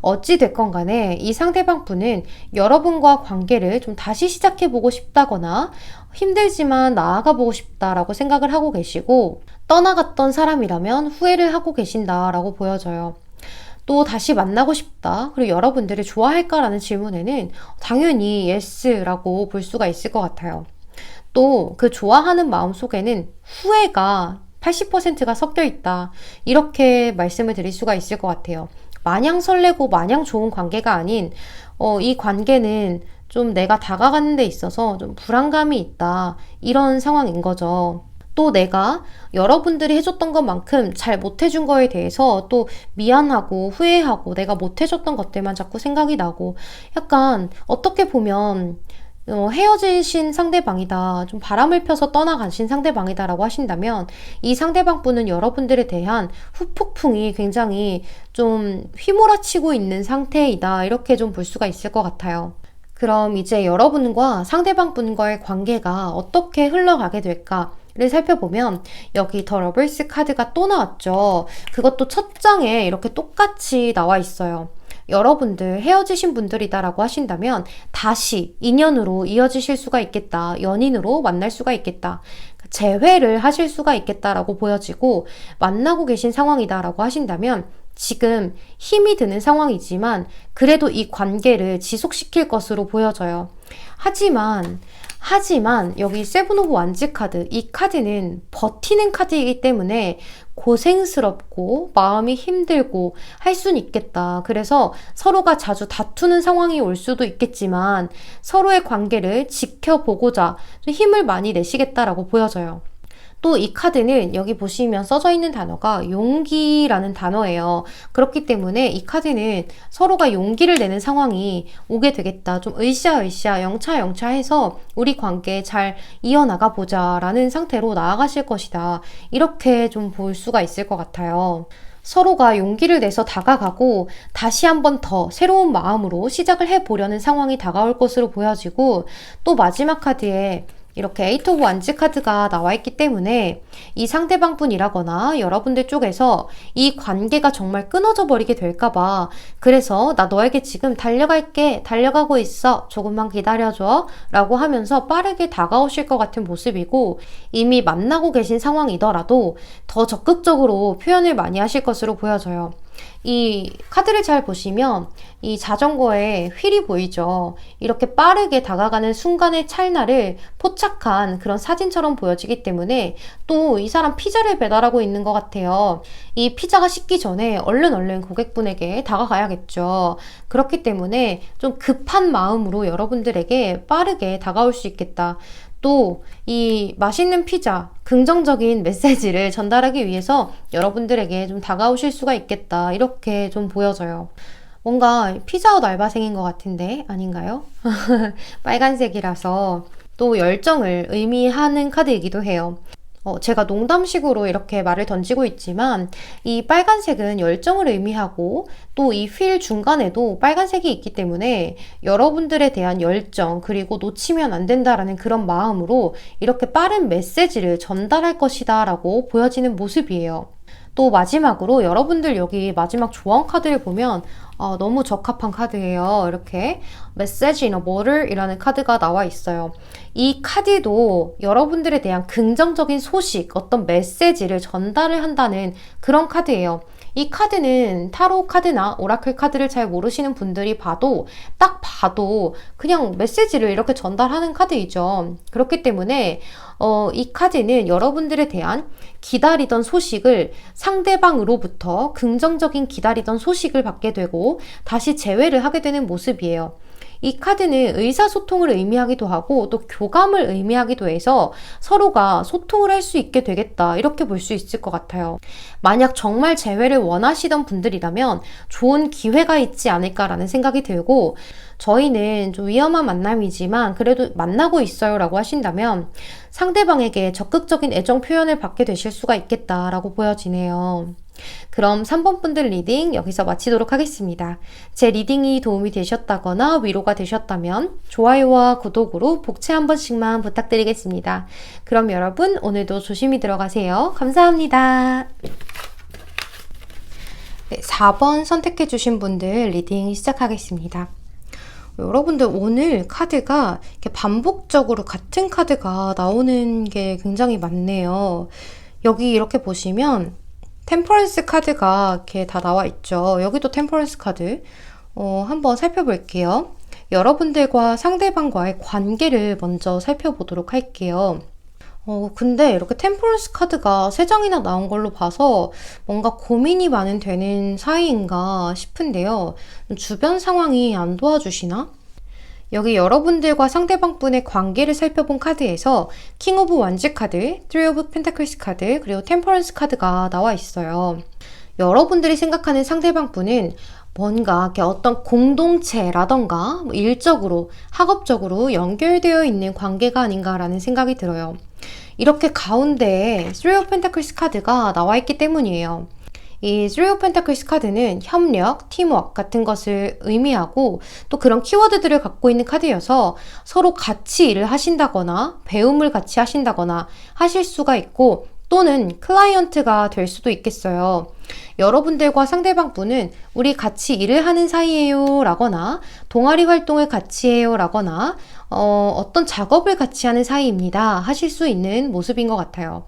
어찌 됐건 간에 이 상대방 분은 여러분과 관계를 좀 다시 시작해보고 싶다거나 힘들지만 나아가보고 싶다라고 생각을 하고 계시고, 떠나갔던 사람이라면 후회를 하고 계신다라고 보여져요. 또 다시 만나고 싶다, 그리고 여러분들을 좋아할까라는 질문에는 당연히 예스라고 볼 수가 있을 것 같아요. 또 그 좋아하는 마음 속에는 후회가 80%가 섞여 있다, 이렇게 말씀을 드릴 수가 있을 것 같아요. 마냥 설레고 마냥 좋은 관계가 아닌 이 관계는 좀 내가 다가가는 데 있어서 좀 불안감이 있다, 이런 상황인 거죠. 또 내가 여러분들이 해줬던 것만큼 잘 못해준 거에 대해서 또 미안하고 후회하고 내가 못해줬던 것들만 자꾸 생각이 나고, 약간 어떻게 보면 헤어지신 상대방이다, 좀 바람을 펴서 떠나가신 상대방이다 라고 하신다면 이 상대방 분은 여러분들에 대한 후폭풍이 굉장히 좀 휘몰아치고 있는 상태이다, 이렇게 좀 볼 수가 있을 것 같아요. 그럼 이제 여러분과 상대방 분과의 관계가 어떻게 흘러가게 될까를 살펴보면 여기 더 러블스 카드가 또 나왔죠. 그것도 첫 장에 이렇게 똑같이 나와 있어요. 여러분들 헤어지신 분들이다라고 하신다면 다시 인연으로 이어지실 수가 있겠다, 연인으로 만날 수가 있겠다, 재회를 하실 수가 있겠다라고 보여지고, 만나고 계신 상황이다라고 하신다면 지금 힘이 드는 상황이지만 그래도 이 관계를 지속시킬 것으로 보여져요. 하지만 하지만 여기 세븐 오브 완즈 카드, 이 카드는 버티는 카드이기 때문에 고생스럽고 마음이 힘들고 할 수는 있겠다. 그래서 서로가 자주 다투는 상황이 올 수도 있겠지만 서로의 관계를 지켜보고자 좀 힘을 많이 내시겠다라고 보여져요. 또 이 카드는 여기 보시면 써져 있는 단어가 용기라는 단어예요. 그렇기 때문에 이 카드는 서로가 용기를 내는 상황이 오게 되겠다. 좀 으쌰으쌰 영차영차 해서 우리 관계 잘 이어나가 보자 라는 상태로 나아가실 것이다. 이렇게 좀 볼 수가 있을 것 같아요. 서로가 용기를 내서 다가가고 다시 한 번 더 새로운 마음으로 시작을 해보려는 상황이 다가올 것으로 보여지고, 또 마지막 카드에 이렇게 에이트 오브 완즈 카드가 나와 있기 때문에 이 상대방 분이라거나 여러분들 쪽에서 이 관계가 정말 끊어져 버리게 될까봐, 그래서 나 너에게 지금 달려갈게, 달려가고 있어, 조금만 기다려줘 라고 하면서 빠르게 다가오실 것 같은 모습이고, 이미 만나고 계신 상황이더라도 더 적극적으로 표현을 많이 하실 것으로 보여져요. 이 카드를 잘 보시면 이 자전거에 휠이 보이죠. 이렇게 빠르게 다가가는 순간의 찰나를 포착한 그런 사진처럼 보여지기 때문에 또 이 사람 피자를 배달하고 있는 것 같아요. 이 피자가 식기 전에 얼른 고객분에게 다가가야겠죠. 그렇기 때문에 좀 급한 마음으로 여러분들에게 빠르게 다가올 수 있겠다. 또 이 맛있는 피자, 긍정적인 메시지를 전달하기 위해서 여러분들에게 좀 다가오실 수가 있겠다. 이렇게 좀 보여져요. 뭔가 피자헛 알바생인 것 같은데 아닌가요? 빨간색이라서 또 열정을 의미하는 카드이기도 해요. 제가 농담식으로 이렇게 말을 던지고 있지만 이 빨간색은 열정을 의미하고 또 이 휠 중간에도 빨간색이 있기 때문에 여러분들에 대한 열정, 그리고 놓치면 안 된다라는 그런 마음으로 이렇게 빠른 메시지를 전달할 것이다 라고 보여지는 모습이에요. 또 마지막으로 여러분들 여기 마지막 조언 카드를 보면 너무 적합한 카드예요. 이렇게 Message in a Bottle이라는 카드가 나와 있어요. 이 카드도 여러분들에 대한 긍정적인 소식, 어떤 메시지를 전달을 한다는 그런 카드예요. 이 카드는 타로 카드나 오라클 카드를 잘 모르시는 분들이 딱 봐도 그냥 메시지를 이렇게 전달하는 카드이죠. 그렇기 때문에 이 카드는 여러분들에 대한 기다리던 소식을 상대방으로부터 긍정적인 기다리던 소식을 받게 되고 다시 재회를 하게 되는 모습이에요. 이 카드는 의사소통을 의미하기도 하고 또 교감을 의미하기도 해서 서로가 소통을 할 수 있게 되겠다, 이렇게 볼 수 있을 것 같아요. 만약 정말 재회를 원하시던 분들이라면 좋은 기회가 있지 않을까라는 생각이 들고, 저희는 좀 위험한 만남이지만 그래도 만나고 있어요 라고 하신다면 상대방에게 적극적인 애정 표현을 받게 되실 수가 있겠다라고 보여지네요. 그럼 3번 분들 리딩 여기서 마치도록 하겠습니다. 제 리딩이 도움이 되셨다거나 위로가 되셨다면 좋아요와 구독으로 복채 한 번씩만 부탁드리겠습니다. 그럼 여러분 오늘도 조심히 들어가세요. 감사합니다. 네, 4번 선택해 주신 분들 리딩 시작하겠습니다. 여러분들 오늘 카드가 이렇게 반복적으로 같은 카드가 나오는 게 굉장히 많네요. 여기 이렇게 보시면 템퍼런스 카드가 이렇게 다 나와 있죠. 여기도 템퍼런스 카드. 한번 살펴볼게요. 여러분들과 상대방과의 관계를 먼저 살펴보도록 할게요. 근데 이렇게 템퍼런스 카드가 3장이나 나온 걸로 봐서 뭔가 고민이 많은 되는 사이인가 싶은데요. 주변 상황이 안 도와주시나? 여기 여러분들과 상대방분의 관계를 살펴본 카드에서 킹 오브 완즈 카드, 트리 오브 펜타클스 카드, 그리고 템퍼런스 카드가 나와 있어요. 여러분들이 생각하는 상대방분은 뭔가 이렇게 어떤 공동체라던가 일적으로, 학업적으로 연결되어 있는 관계가 아닌가라는 생각이 들어요. 이렇게 가운데에 쓰리 오브 펜타클스 카드가 나와 있기 때문이에요. 이 쓰리 오브 펜타클스 카드는 협력, 팀워크 같은 것을 의미하고 또 그런 키워드들을 갖고 있는 카드여서 서로 같이 일을 하신다거나 배움을 같이 하신다거나 하실 수가 있고, 또는 클라이언트가 될 수도 있겠어요. 여러분들과 상대방 분은 우리 같이 일을 하는 사이예요 라거나 동아리 활동을 같이 해요 라거나 어떤 작업을 같이 하는 사이입니다 하실 수 있는 모습인 것 같아요.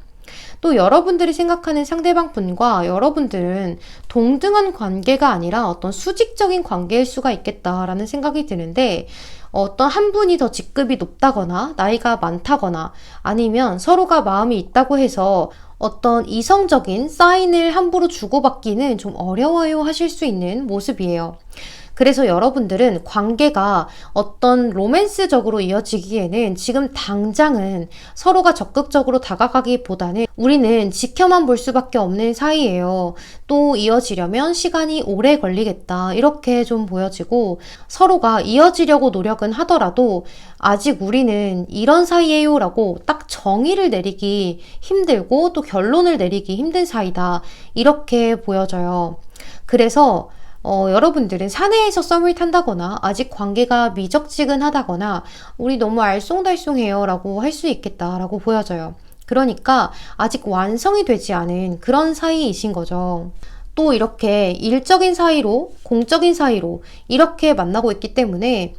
또 여러분들이 생각하는 상대방 분과 여러분들은 동등한 관계가 아니라 어떤 수직적인 관계일 수가 있겠다라는 생각이 드는데, 어떤 한 분이 더 직급이 높다거나 나이가 많다거나 아니면 서로가 마음이 있다고 해서 어떤 이성적인 사인을 함부로 주고받기는 좀 어려워요 하실 수 있는 모습이에요. 그래서 여러분들은 관계가 어떤 로맨스적으로 이어지기에는 지금 당장은 서로가 적극적으로 다가가기보다는 우리는 지켜만 볼 수밖에 없는 사이예요. 또 이어지려면 시간이 오래 걸리겠다, 이렇게 좀 보여지고, 서로가 이어지려고 노력은 하더라도 아직 우리는 이런 사이예요 라고 딱 정의를 내리기 힘들고 또 결론을 내리기 힘든 사이다, 이렇게 보여져요. 그래서 여러분들은 사내에서 썸을 탄다거나 아직 관계가 미적지근하다거나 우리 너무 알쏭달쏭해요 라고 할 수 있겠다라고 보여져요. 그러니까 아직 완성이 되지 않은 그런 사이이신 거죠. 또 이렇게 일적인 사이로, 공적인 사이로 이렇게 만나고 있기 때문에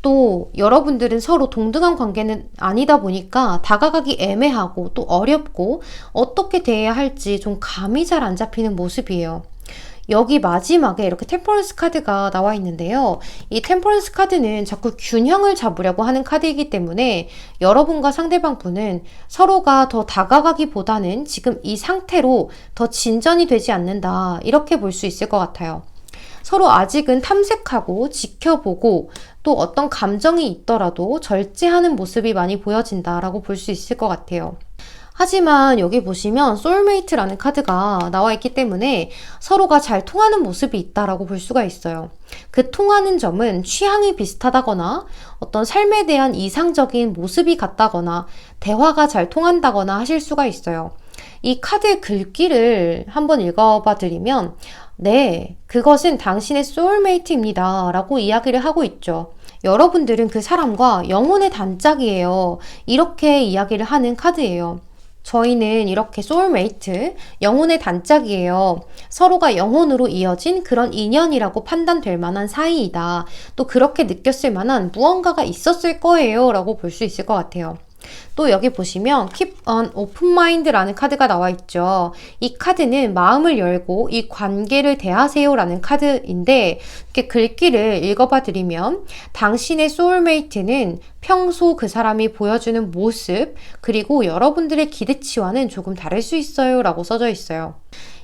또 여러분들은 서로 동등한 관계는 아니다 보니까 다가가기 애매하고 또 어렵고 어떻게 대해야 할지 좀 감이 잘 안 잡히는 모습이에요. 여기 마지막에 이렇게 템퍼런스 카드가 나와 있는데요. 이 템퍼런스 카드는 자꾸 균형을 잡으려고 하는 카드이기 때문에 여러분과 상대방 분은 서로가 더 다가가기보다는 지금 이 상태로 더 진전이 되지 않는다, 이렇게 볼 수 있을 것 같아요. 서로 아직은 탐색하고 지켜보고 또 어떤 감정이 있더라도 절제하는 모습이 많이 보여진다라고 볼 수 있을 것 같아요. 하지만 여기 보시면 소울메이트라는 카드가 나와 있기 때문에 서로가 잘 통하는 모습이 있다라고 볼 수가 있어요. 그 통하는 점은 취향이 비슷하다거나 어떤 삶에 대한 이상적인 모습이 같다거나 대화가 잘 통한다거나 하실 수가 있어요. 이 카드의 글귀를 한번 읽어봐 드리면, 네, 그것은 당신의 소울메이트입니다 라고 이야기를 하고 있죠. 여러분들은 그 사람과 영혼의 단짝이에요, 이렇게 이야기를 하는 카드예요. 저희는 이렇게 소울메이트, 영혼의 단짝이에요. 서로가 영혼으로 이어진 그런 인연이라고 판단될 만한 사이이다. 또 그렇게 느꼈을 만한 무언가가 있었을 거예요 라고 볼 수 있을 것 같아요. 또 여기 보시면 Keep an Open Mind라는 카드가 나와 있죠. 이 카드는 마음을 열고 이 관계를 대하세요 라는 카드인데, 이렇게 글귀를 읽어봐 드리면, 당신의 소울메이트는 평소 그 사람이 보여주는 모습 그리고 여러분들의 기대치와는 조금 다를 수 있어요 라고 써져 있어요.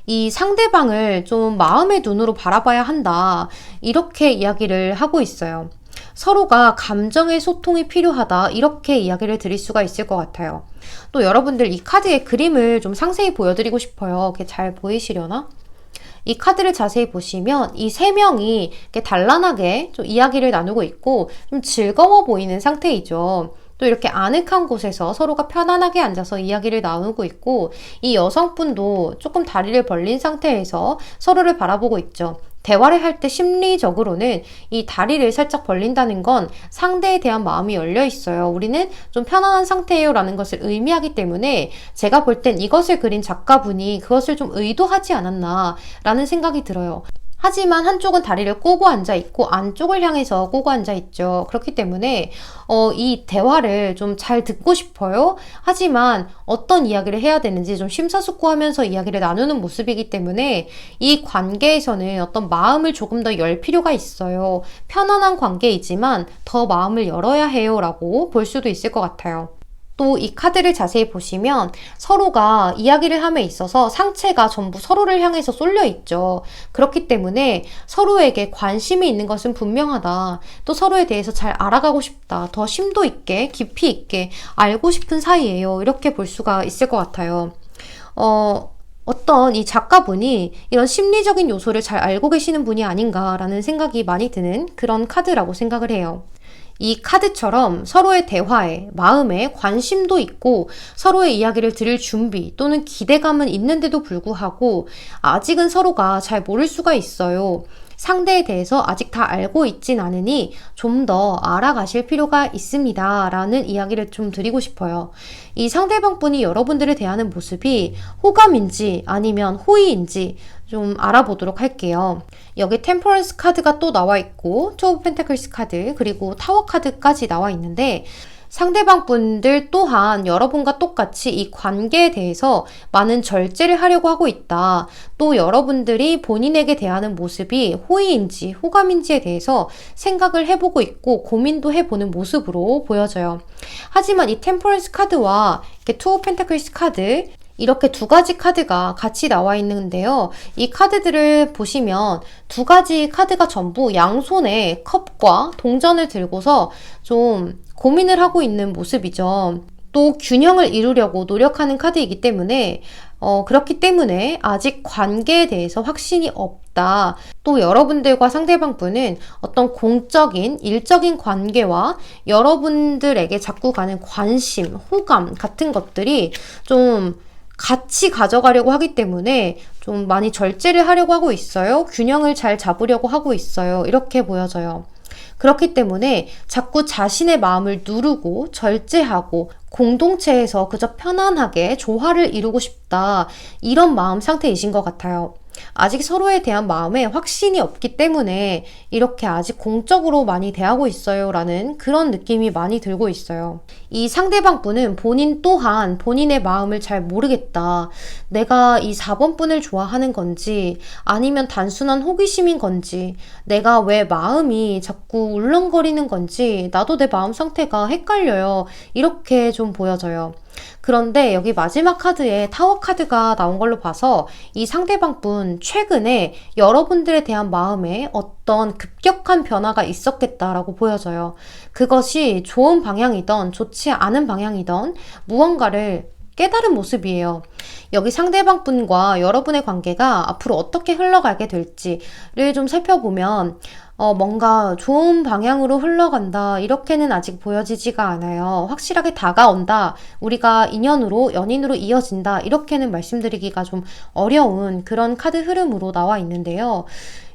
이 상대방을 좀 마음의 눈으로 바라봐야 한다, 이렇게 이야기를 하고 있어요. 서로가 감정의 소통이 필요하다, 이렇게 이야기를 드릴 수가 있을 것 같아요. 또 여러분들 이 카드의 그림을 좀 상세히 보여드리고 싶어요. 이렇게 잘 보이시려나? 이 카드를 자세히 보시면 이 세 명이 이렇게 단란하게 좀 이야기를 나누고 있고 좀 즐거워 보이는 상태이죠. 또 이렇게 아늑한 곳에서 서로가 편안하게 앉아서 이야기를 나누고 있고, 이 여성분도 조금 다리를 벌린 상태에서 서로를 바라보고 있죠. 대화를 할 때 심리적으로는 이 다리를 살짝 벌린다는 건 상대에 대한 마음이 열려 있어요. 우리는 좀 편안한 상태예요 라는 것을 의미하기 때문에 제가 볼 땐 이것을 그린 작가분이 그것을 좀 의도하지 않았나 라는 생각이 들어요. 하지만 한쪽은 다리를 꼬고 앉아있고 안쪽을 향해서 꼬고 앉아있죠. 그렇기 때문에 이 대화를 좀 잘 듣고 싶어요. 하지만 어떤 이야기를 해야 되는지 좀 심사숙고하면서 이야기를 나누는 모습이기 때문에 이 관계에서는 어떤 마음을 조금 더 열 필요가 있어요. 편안한 관계이지만 더 마음을 열어야 해요 라고 볼 수도 있을 것 같아요. 또 이 카드를 자세히 보시면 서로가 이야기를 함에 있어서 상체가 전부 서로를 향해서 쏠려 있죠. 그렇기 때문에 서로에게 관심이 있는 것은 분명하다. 또 서로에 대해서 잘 알아가고 싶다. 더 심도 있게, 깊이 있게 알고 싶은 사이예요. 이렇게 볼 수가 있을 것 같아요. 어떤 이 작가분이 이런 심리적인 요소를 잘 알고 계시는 분이 아닌가라는 생각이 많이 드는 그런 카드라고 생각을 해요. 이 카드처럼 서로의 대화에, 마음에 관심도 있고 서로의 이야기를 들을 준비 또는 기대감은 있는데도 불구하고 아직은 서로가 잘 모를 수가 있어요. 상대에 대해서 아직 다 알고 있진 않으니 좀 더 알아가실 필요가 있습니다 라는 이야기를 좀 드리고 싶어요. 이 상대방 분이 여러분들을 대하는 모습이 호감인지 아니면 호의인지 좀 알아보도록 할게요. 여기 템퍼런스 카드가 또 나와 있고 투 오브 펜타클스 카드 그리고 타워 카드까지 나와 있는데, 상대방 분들 또한 여러분과 똑같이 이 관계에 대해서 많은 절제를 하려고 하고 있다. 또 여러분들이 본인에게 대하는 모습이 호의인지 호감인지에 대해서 생각을 해보고 있고 고민도 해보는 모습으로 보여져요. 하지만 이 템퍼런스 카드와 이렇게 투 오브 펜타클스 카드, 이렇게 두 가지 카드가 같이 나와 있는데요. 이 카드들을 보시면 두 가지 카드가 전부 양손에 컵과 동전을 들고서 좀 고민을 하고 있는 모습이죠. 또 균형을 이루려고 노력하는 카드이기 때문에 그렇기 때문에 아직 관계에 대해서 확신이 없다. 또 여러분들과 상대방분은 어떤 공적인, 일적인 관계와 여러분들에게 자꾸 가는 관심, 호감 같은 것들이 좀 같이 가져가려고 하기 때문에 좀 많이 절제를 하려고 하고 있어요. 균형을 잘 잡으려고 하고 있어요. 이렇게 보여져요. 그렇기 때문에 자꾸 자신의 마음을 누르고 절제하고 공동체에서 그저 편안하게 조화를 이루고 싶다. 이런 마음 상태이신 것 같아요. 아직 서로에 대한 마음에 확신이 없기 때문에 이렇게 아직 공적으로 많이 대하고 있어요 라는 그런 느낌이 많이 들고 있어요. 이 상대방 분은 본인 또한 본인의 마음을 잘 모르겠다. 내가 이 4번 분을 좋아하는 건지 아니면 단순한 호기심인 건지 내가 왜 마음이 자꾸 울렁거리는 건지 나도 내 마음 상태가 헷갈려요. 이렇게 좀 보여져요. 그런데 여기 마지막 카드에 타워 카드가 나온 걸로 봐서 이 상대방 분 최근에 여러분들에 대한 마음에 어떤 급격한 변화가 있었겠다라고 보여져요. 그것이 좋은 방향이던 좋지 않은 방향이던 무언가를 깨달은 모습이에요. 여기 상대방 분과 여러분의 관계가 앞으로 어떻게 흘러가게 될지를 좀 살펴보면 뭔가 좋은 방향으로 흘러간다 이렇게는 아직 보여지지가 않아요. 확실하게 다가온다, 우리가 인연으로 연인으로 이어진다 이렇게는 말씀드리기가 좀 어려운 그런 카드 흐름으로 나와 있는데요.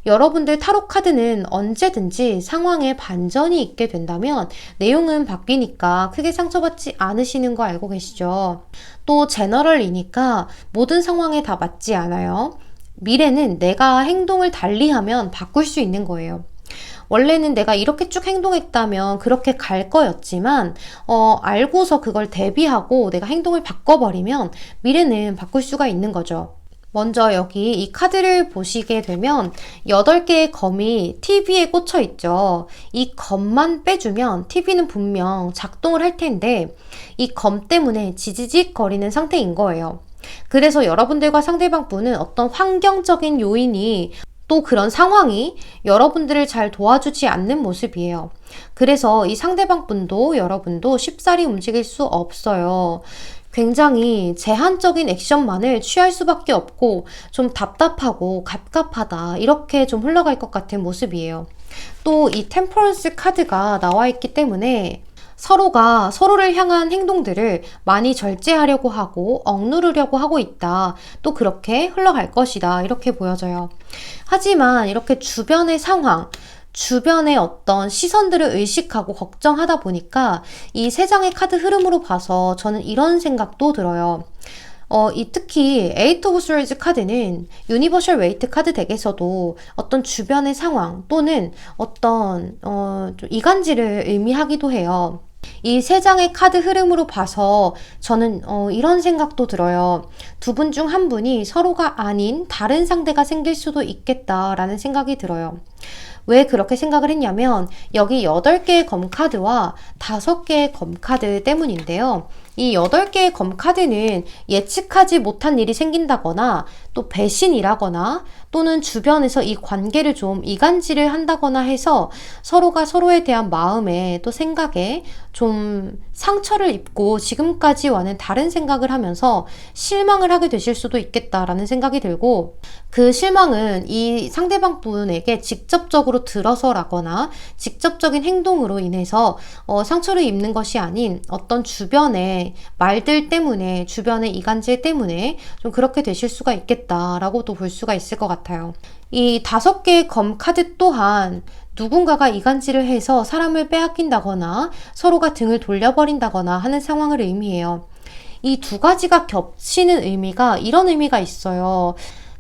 여러분들 타로 카드는 언제든지 상황에 반전이 있게 된다면 내용은 바뀌니까 크게 상처받지 않으시는 거 알고 계시죠? 또 제너럴이니까 모든 상황에 다 맞지 않아요. 미래는 내가 행동을 달리하면 바꿀 수 있는 거예요. 원래는 내가 이렇게 쭉 행동했다면 그렇게 갈 거였지만 알고서 그걸 대비하고 내가 행동을 바꿔버리면 미래는 바꿀 수가 있는 거죠. 먼저 여기 이 카드를 보시게 되면 8개의 검이 TV에 꽂혀 있죠. 이 검만 빼주면 TV는 분명 작동을 할 텐데 이 검 때문에 지지직 거리는 상태인 거예요. 그래서 여러분들과 상대방 분은 어떤 환경적인 요인이 또 그런 상황이 여러분들을 잘 도와주지 않는 모습이에요. 그래서 이 상대방 분도 여러분도 쉽사리 움직일 수 없어요. 굉장히 제한적인 액션만을 취할 수밖에 없고 좀 답답하고 갑갑하다 이렇게 좀 흘러갈 것 같은 모습이에요. 또 이 템퍼런스 카드가 나와 있기 때문에 서로가 서로를 향한 행동들을 많이 절제하려고 하고 억누르려고 하고 있다. 또 그렇게 흘러갈 것이다. 이렇게 보여져요. 하지만 이렇게 주변의 상황, 주변의 어떤 시선들을 의식하고 걱정하다 보니까 이 세 장의 카드 흐름으로 봐서 저는 이런 생각도 들어요. 특히 에이트 오브 스워드 카드는 유니버셜 웨이트 카드 덱에서도 어떤 주변의 상황 또는 어떤 좀 이간질을 의미하기도 해요. 이 세 장의 카드 흐름으로 봐서 저는 이런 생각도 들어요. 두 분 중 한 분이 서로가 아닌 다른 상대가 생길 수도 있겠다라는 생각이 들어요. 왜 그렇게 생각을 했냐면 여기 8개의 검카드와 5개의 검카드 때문인데요. 이 8개의 검카드는 예측하지 못한 일이 생긴다거나 또 배신이라거나 또는 주변에서 이 관계를 좀 이간질을 한다거나 해서 서로가 서로에 대한 마음에 또 생각에 좀 상처를 입고 지금까지와는 다른 생각을 하면서 실망을 하게 되실 수도 있겠다라는 생각이 들고, 그 실망은 이 상대방 분에게 직접적으로 들어서라거나 직접적인 행동으로 인해서 상처를 입는 것이 아닌 어떤 주변의 말들 때문에, 주변의 이간질 때문에 좀 그렇게 되실 수가 있겠다라고도 볼 수가 있을 것 같아요. 이 5개의 검 카드 또한 누군가가 이간질을 해서 사람을 빼앗긴다거나 서로가 등을 돌려버린다거나 하는 상황을 의미해요. 이 두 가지가 겹치는 의미가 이런 의미가 있어요.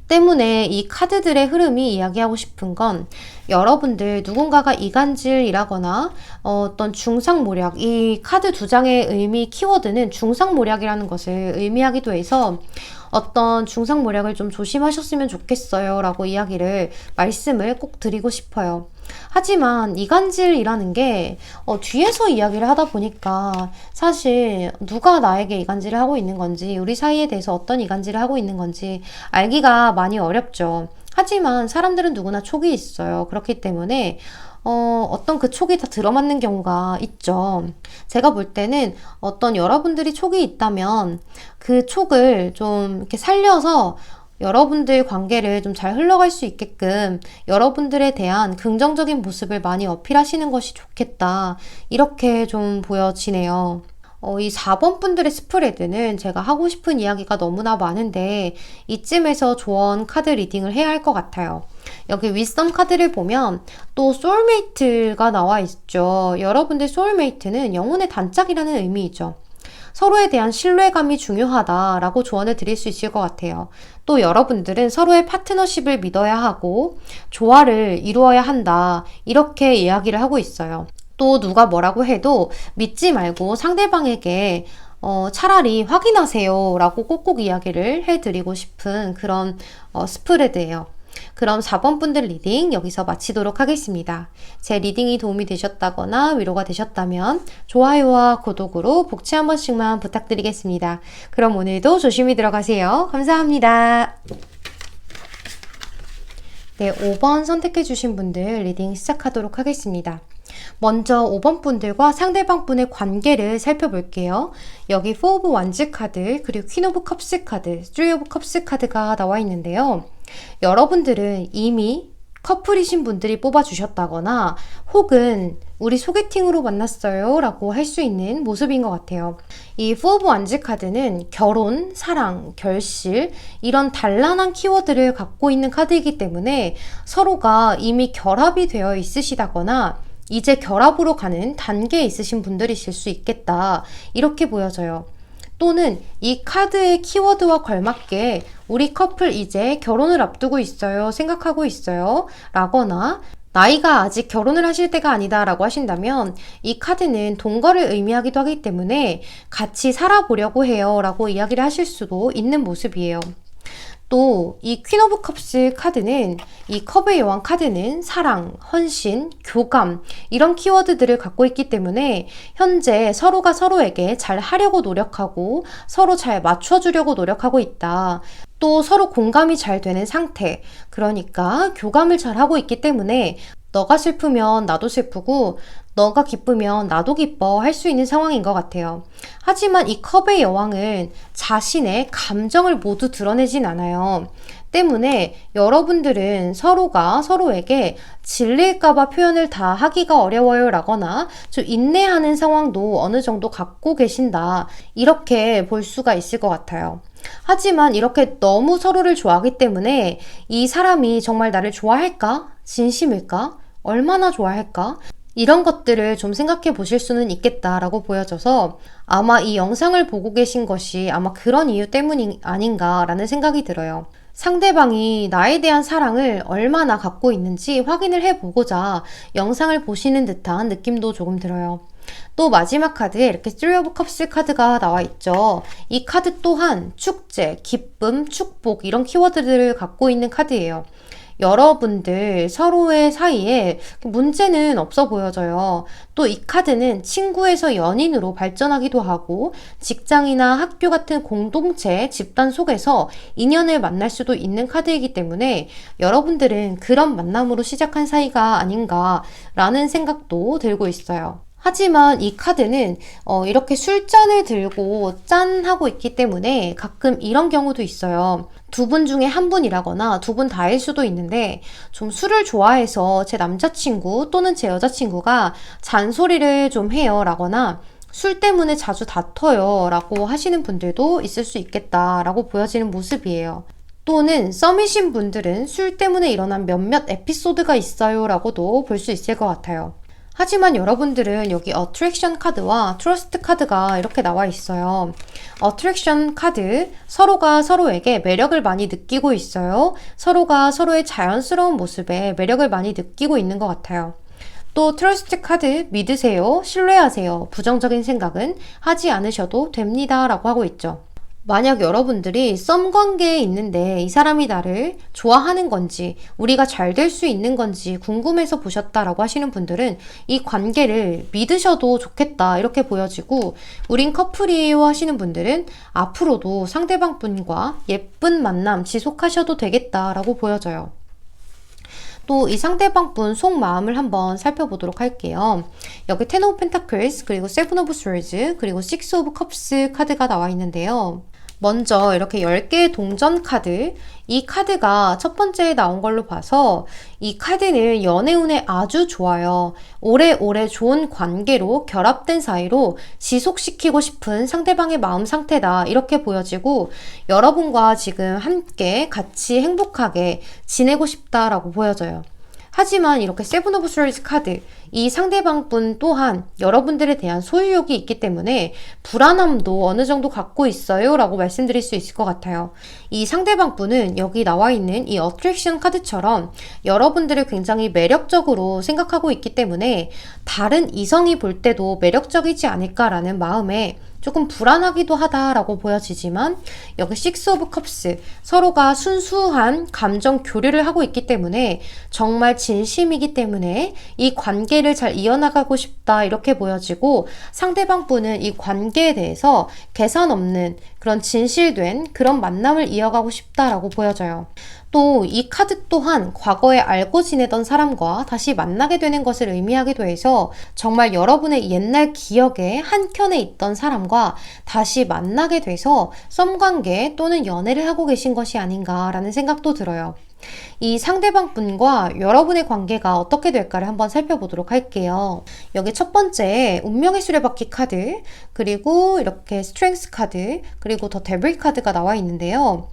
때문에 이 카드들의 흐름이 이야기하고 싶은 건 여러분들 누군가가 이간질이라거나 어떤 중상모략, 이 카드 두 장의 의미 키워드는 중상모략이라는 것을 의미하기도 해서 어떤 중상모략을 좀 조심하셨으면 좋겠어요 라고 말씀을 꼭 드리고 싶어요. 하지만 이간질이라는 게 뒤에서 이야기를 하다 보니까 사실 누가 나에게 이간질을 하고 있는 건지, 우리 사이에 대해서 어떤 이간질을 하고 있는 건지 알기가 많이 어렵죠. 하지만 사람들은 누구나 촉이 있어요. 그렇기 때문에 어떤 그 촉이 다 들어맞는 경우가 있죠. 제가 볼 때는 어떤 여러분들이 촉이 있다면 그 촉을 좀 이렇게 살려서 여러분들 관계를 좀 잘 흘러갈 수 있게끔 여러분들에 대한 긍정적인 모습을 많이 어필하시는 것이 좋겠다. 이렇게 좀 보여지네요. 이 4번 분들의 스프레드는 제가 하고 싶은 이야기가 너무나 많은데 이쯤에서 조언 카드 리딩을 해야 할 것 같아요. 여기 윗선 카드를 보면 또 소울메이트가 나와 있죠. 여러분들 소울메이트는 영혼의 단짝이라는 의미이죠. 서로에 대한 신뢰감이 중요하다라고 조언을 드릴 수 있을 것 같아요. 또 여러분들은 서로의 파트너십을 믿어야 하고 조화를 이루어야 한다. 이렇게 이야기를 하고 있어요. 또 누가 뭐라고 해도 믿지 말고 상대방에게 차라리 확인하세요 라고 꼭꼭 이야기를 해드리고 싶은 그런 스프레드예요. 그럼 4번 분들 리딩 여기서 마치도록 하겠습니다. 제 리딩이 도움이 되셨다거나 위로가 되셨다면 좋아요와 구독으로 복취 한 번씩만 부탁드리겠습니다. 그럼 오늘도 조심히 들어가세요. 감사합니다. 네, 5번 선택해주신 분들 리딩 시작하도록 하겠습니다. 먼저 5번 분들과 상대방 분의 관계를 살펴볼게요. 여기 4 오브 완즈 카드, 그리고 퀸 오브 컵스 카드, 3 오브 컵스 카드가 나와 있는데요. 여러분들은 이미 커플이신 분들이 뽑아주셨다거나 혹은 우리 소개팅으로 만났어요 라고 할 수 있는 모습인 것 같아요. 이 4 오브 완즈 카드는 결혼, 사랑, 결실 이런 단란한 키워드를 갖고 있는 카드이기 때문에 서로가 이미 결합이 되어 있으시다거나 이제 결합으로 가는 단계에 있으신 분들이실 수 있겠다. 이렇게 보여져요. 또는 이 카드의 키워드와 걸맞게 우리 커플 이제 결혼을 앞두고 있어요. 생각하고 있어요. 라거나 나이가 아직 결혼을 하실 때가 아니다 라고 하신다면 이 카드는 동거를 의미하기도 하기 때문에 같이 살아보려고 해요 라고 이야기를 하실 수도 있는 모습이에요. 또 이 퀸 오브 컵스 카드는 이 컵의 여왕 카드는 사랑, 헌신, 교감 이런 키워드들을 갖고 있기 때문에 현재 서로가 서로에게 잘 하려고 노력하고 서로 잘 맞춰주려고 노력하고 있다. 또 서로 공감이 잘 되는 상태, 그러니까 교감을 잘 하고 있기 때문에 너가 슬프면 나도 슬프고 너가 기쁘면 나도 기뻐 할 수 있는 상황인 것 같아요. 하지만 이 컵의 여왕은 자신의 감정을 모두 드러내진 않아요. 때문에 여러분들은 서로가 서로에게 질릴까봐 표현을 다 하기가 어려워요 라거나 좀 인내하는 상황도 어느 정도 갖고 계신다. 이렇게 볼 수가 있을 것 같아요. 하지만 이렇게 너무 서로를 좋아하기 때문에 이 사람이 정말 나를 좋아할까? 진심일까? 얼마나 좋아할까? 이런 것들을 좀 생각해 보실 수는 있겠다라고 보여져서 아마 이 영상을 보고 계신 것이 아마 그런 이유 때문이 아닌가라는 생각이 들어요. 상대방이 나에 대한 사랑을 얼마나 갖고 있는지 확인을 해보고자 영상을 보시는 듯한 느낌도 조금 들어요. 또 마지막 카드에 이렇게 3 오브 컵스 카드가 나와 있죠. 이 카드 또한 축제, 기쁨, 축복 이런 키워드들을 갖고 있는 카드예요. 여러분들 서로의 사이에 문제는 없어 보여져요. 또 이 카드는 친구에서 연인으로 발전하기도 하고 직장이나 학교 같은 공동체, 집단 속에서 인연을 만날 수도 있는 카드이기 때문에 여러분들은 그런 만남으로 시작한 사이가 아닌가라는 생각도 들고 있어요. 하지만 이 카드는 이렇게 술잔을 들고 짠 하고 있기 때문에 가끔 이런 경우도 있어요. 두 분 중에 한 분이라거나 두 분 다일 수도 있는데 좀 술을 좋아해서 제 남자친구 또는 제 여자친구가 잔소리를 좀 해요 라거나 술 때문에 자주 다퉈요 라고 하시는 분들도 있을 수 있겠다 라고 보여지는 모습이에요. 또는 썸이신 분들은 술 때문에 일어난 몇몇 에피소드가 있어요 라고도 볼 수 있을 것 같아요. 하지만 여러분들은 여기 어트랙션 카드와 트러스트 카드가 이렇게 나와 있어요. 어트랙션 카드, 서로가 서로에게 매력을 많이 느끼고 있어요. 서로가 서로의 자연스러운 모습에 매력을 많이 느끼고 있는 것 같아요. 또 트러스트 카드, 믿으세요, 신뢰하세요, 부정적인 생각은 하지 않으셔도 됩니다 라고 하고 있죠. 만약 여러분들이 썸 관계에 있는데 이 사람이 나를 좋아하는 건지 우리가 잘 될 수 있는 건지 궁금해서 보셨다라고 하시는 분들은 이 관계를 믿으셔도 좋겠다 이렇게 보여지고, 우린 커플이에요 하시는 분들은 앞으로도 상대방 분과 예쁜 만남 지속하셔도 되겠다라고 보여져요. 또 이 상대방 분 속마음을 한번 살펴보도록 할게요. 여기 텐 오브 펜타클스, 그리고 세븐 오브 스워즈, 그리고 식스 오브 컵스 카드가 나와 있는데요. 먼저 이렇게 10개의 동전 카드, 이 카드가 첫 번째에 나온 걸로 봐서 이 카드는 연애운에 아주 좋아요. 오래오래 좋은 관계로 결합된 사이로 지속시키고 싶은 상대방의 마음 상태다 이렇게 보여지고, 여러분과 지금 함께 같이 행복하게 지내고 싶다라고 보여져요. 하지만 이렇게 세븐 오브 스워즈 카드, 이 상대방 분 또한 여러분들에 대한 소유욕이 있기 때문에 불안함도 어느 정도 갖고 있어요 라고 말씀드릴 수 있을 것 같아요. 이 상대방 분은 여기 나와 있는 이 어트랙션 카드처럼 여러분들을 굉장히 매력적으로 생각하고 있기 때문에 다른 이성이 볼 때도 매력적이지 않을까라는 마음에 조금 불안하기도 하다라고 보여지지만, 여기 식스 오브 컵스, 서로가 순수한 감정 교류를 하고 있기 때문에 정말 진심이기 때문에 이 관계를 잘 이어나가고 싶다 이렇게 보여지고, 상대방 분은 이 관계에 대해서 계산 없는 그런 진실된 그런 만남을 이어가고 싶다라고 보여져요. 또 이 카드 또한 과거에 알고 지내던 사람과 다시 만나게 되는 것을 의미하기도 해서 정말 여러분의 옛날 기억에 한켠에 있던 사람과 다시 만나게 돼서 썸관계 또는 연애를 하고 계신 것이 아닌가라는 생각도 들어요. 이 상대방 분과 여러분의 관계가 어떻게 될까를 한번 살펴보도록 할게요. 여기 첫 번째 운명의 수레바퀴 카드, 그리고 이렇게 스트렝스 카드, 그리고 더 데빌 카드가 나와 있는데요.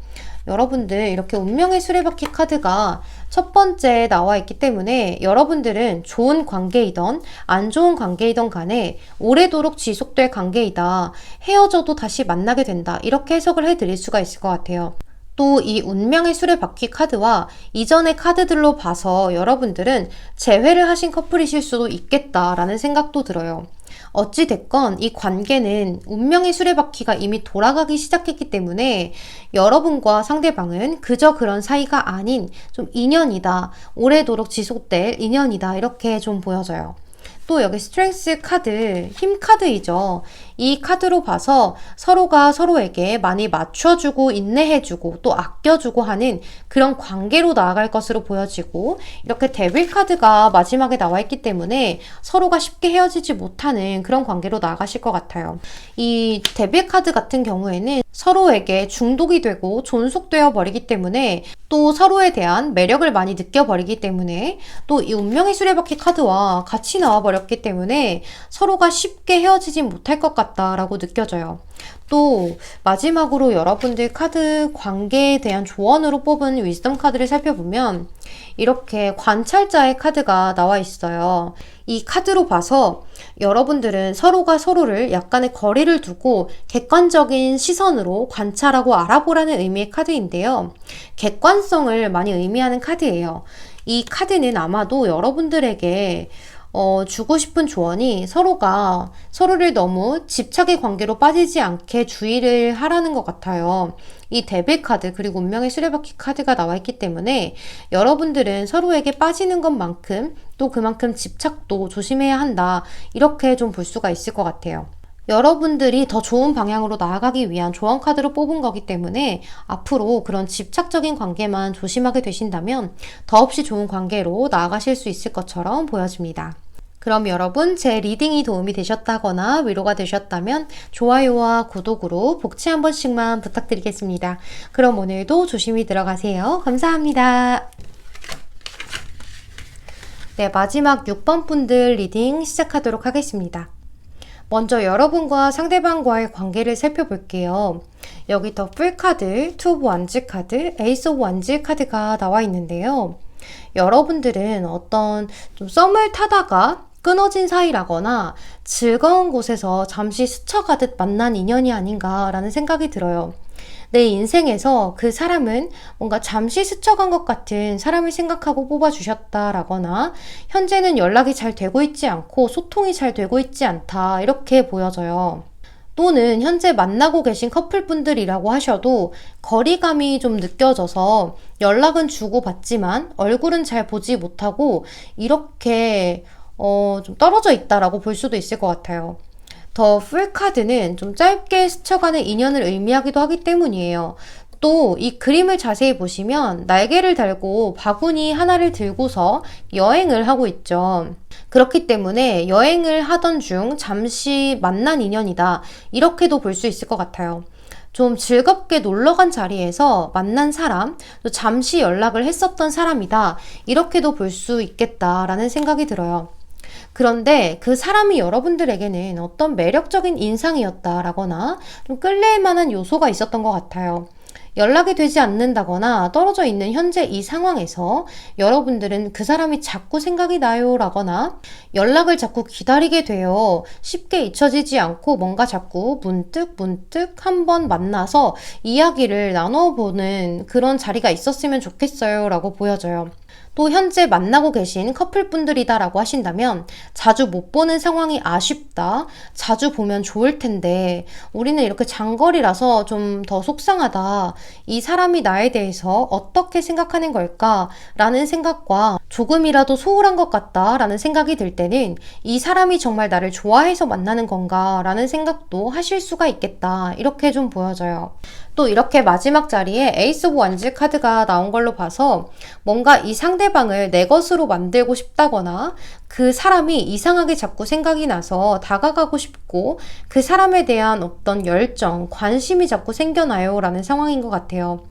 여러분들 이렇게 운명의 수레바퀴 카드가 첫 번째에 나와 있기 때문에 여러분들은 좋은 관계이던 안 좋은 관계이던 간에 오래도록 지속될 관계이다, 헤어져도 다시 만나게 된다 이렇게 해석을 해드릴 수가 있을 것 같아요. 또 이 운명의 수레바퀴 카드와 이전의 카드들로 봐서 여러분들은 재회를 하신 커플이실 수도 있겠다라는 생각도 들어요. 어찌됐건 이 관계는 운명의 수레바퀴가 이미 돌아가기 시작했기 때문에 여러분과 상대방은 그저 그런 사이가 아닌 좀 인연이다, 오래도록 지속될 인연이다 이렇게 좀 보여져요. 또 여기 스트렝스 카드, 힘 카드이죠. 이 카드로 봐서 서로가 서로에게 많이 맞춰주고 인내해주고 또 아껴주고 하는 그런 관계로 나아갈 것으로 보여지고, 이렇게 데빌 카드가 마지막에 나와 있기 때문에 서로가 쉽게 헤어지지 못하는 그런 관계로 나아가실 것 같아요. 이 데빌 카드 같은 경우에는 서로에게 중독이 되고 존속되어 버리기 때문에, 또 서로에 대한 매력을 많이 느껴버리기 때문에, 또 이 운명의 수레바퀴 카드와 같이 나와버렸기 때문에 서로가 쉽게 헤어지지 못할 것 같다라고 느껴져요. 또 마지막으로 여러분들 카드 관계에 대한 조언으로 뽑은 위즈덤 카드를 살펴보면 이렇게 관찰자의 카드가 나와 있어요. 이 카드로 봐서 여러분들은 서로가 서로를 약간의 거리를 두고 객관적인 시선으로 관찰하고 알아보라는 의미의 카드인데요. 객관성을 많이 의미하는 카드예요. 이 카드는 아마도 여러분들에게 주고 싶은 조언이 서로가 서로를 너무 집착의 관계로 빠지지 않게 주의를 하라는 것 같아요. 이 데빌 카드 그리고 운명의 수레바퀴 카드가 나와 있기 때문에 여러분들은 서로에게 빠지는 것만큼 또 그만큼 집착도 조심해야 한다, 이렇게 좀 볼 수가 있을 것 같아요. 여러분들이 더 좋은 방향으로 나아가기 위한 조언 카드로 뽑은 거기 때문에 앞으로 그런 집착적인 관계만 조심하게 되신다면 더없이 좋은 관계로 나아가실 수 있을 것처럼 보여집니다. 그럼 여러분, 제 리딩이 도움이 되셨다거나 위로가 되셨다면 좋아요와 구독으로 복치 한 번씩만 부탁드리겠습니다. 그럼 오늘도 조심히 들어가세요. 감사합니다. 네, 마지막 6번 분들 리딩 시작하도록 하겠습니다. 먼저 여러분과 상대방과의 관계를 살펴볼게요. 여기 더 풀 카드, 투 오브 완즈 카드, 에이스 오브 완즈 카드가 나와 있는데요. 여러분들은 어떤 좀 썸을 타다가 끊어진 사이라거나 즐거운 곳에서 잠시 스쳐가듯 만난 인연이 아닌가라는 생각이 들어요. 내 인생에서 그 사람은 뭔가 잠시 스쳐간 것 같은 사람을 생각하고 뽑아주셨다라거나 현재는 연락이 잘 되고 있지 않고 소통이 잘 되고 있지 않다 이렇게 보여져요. 또는 현재 만나고 계신 커플분들이라고 하셔도 거리감이 좀 느껴져서 연락은 주고받지만 얼굴은 잘 보지 못하고 이렇게 좀 떨어져 있다라고 볼 수도 있을 것 같아요. 더 풀 카드는 좀 짧게 스쳐가는 인연을 의미하기도 하기 때문이에요. 또 이 그림을 자세히 보시면 날개를 달고 바구니 하나를 들고서 여행을 하고 있죠. 그렇기 때문에 여행을 하던 중 잠시 만난 인연이다. 이렇게도 볼 수 있을 것 같아요. 좀 즐겁게 놀러 간 자리에서 만난 사람, 또 잠시 연락을 했었던 사람이다. 이렇게도 볼 수 있겠다라는 생각이 들어요. 그런데 그 사람이 여러분들에게는 어떤 매력적인 인상이었다라거나 좀 끌릴 만한 요소가 있었던 것 같아요. 연락이 되지 않는다거나 떨어져 있는 현재 이 상황에서 여러분들은 그 사람이 자꾸 생각이 나요 라거나 연락을 자꾸 기다리게 돼요. 쉽게 잊혀지지 않고 뭔가 자꾸 문득 한번 만나서 이야기를 나눠보는 그런 자리가 있었으면 좋겠어요 라고 보여져요. 또 현재 만나고 계신 커플분들이다 라고 하신다면 자주 못 보는 상황이 아쉽다. 자주 보면 좋을 텐데 우리는 이렇게 장거리라서 좀 더 속상하다. 이 사람이 나에 대해서 어떻게 생각하는 걸까? 라는 생각과 조금이라도 소홀한 것 같다 라는 생각이 들 때는 이 사람이 정말 나를 좋아해서 만나는 건가? 라는 생각도 하실 수가 있겠다. 이렇게 좀 보여져요. 또 이렇게 마지막 자리에 에이스 오브 완즈 카드가 나온 걸로 봐서 뭔가 이 상대방을 내 것으로 만들고 싶다거나 그 사람이 이상하게 자꾸 생각이 나서 다가가고 싶고 그 사람에 대한 어떤 열정, 관심이 자꾸 생겨나요 라는 상황인 것 같아요.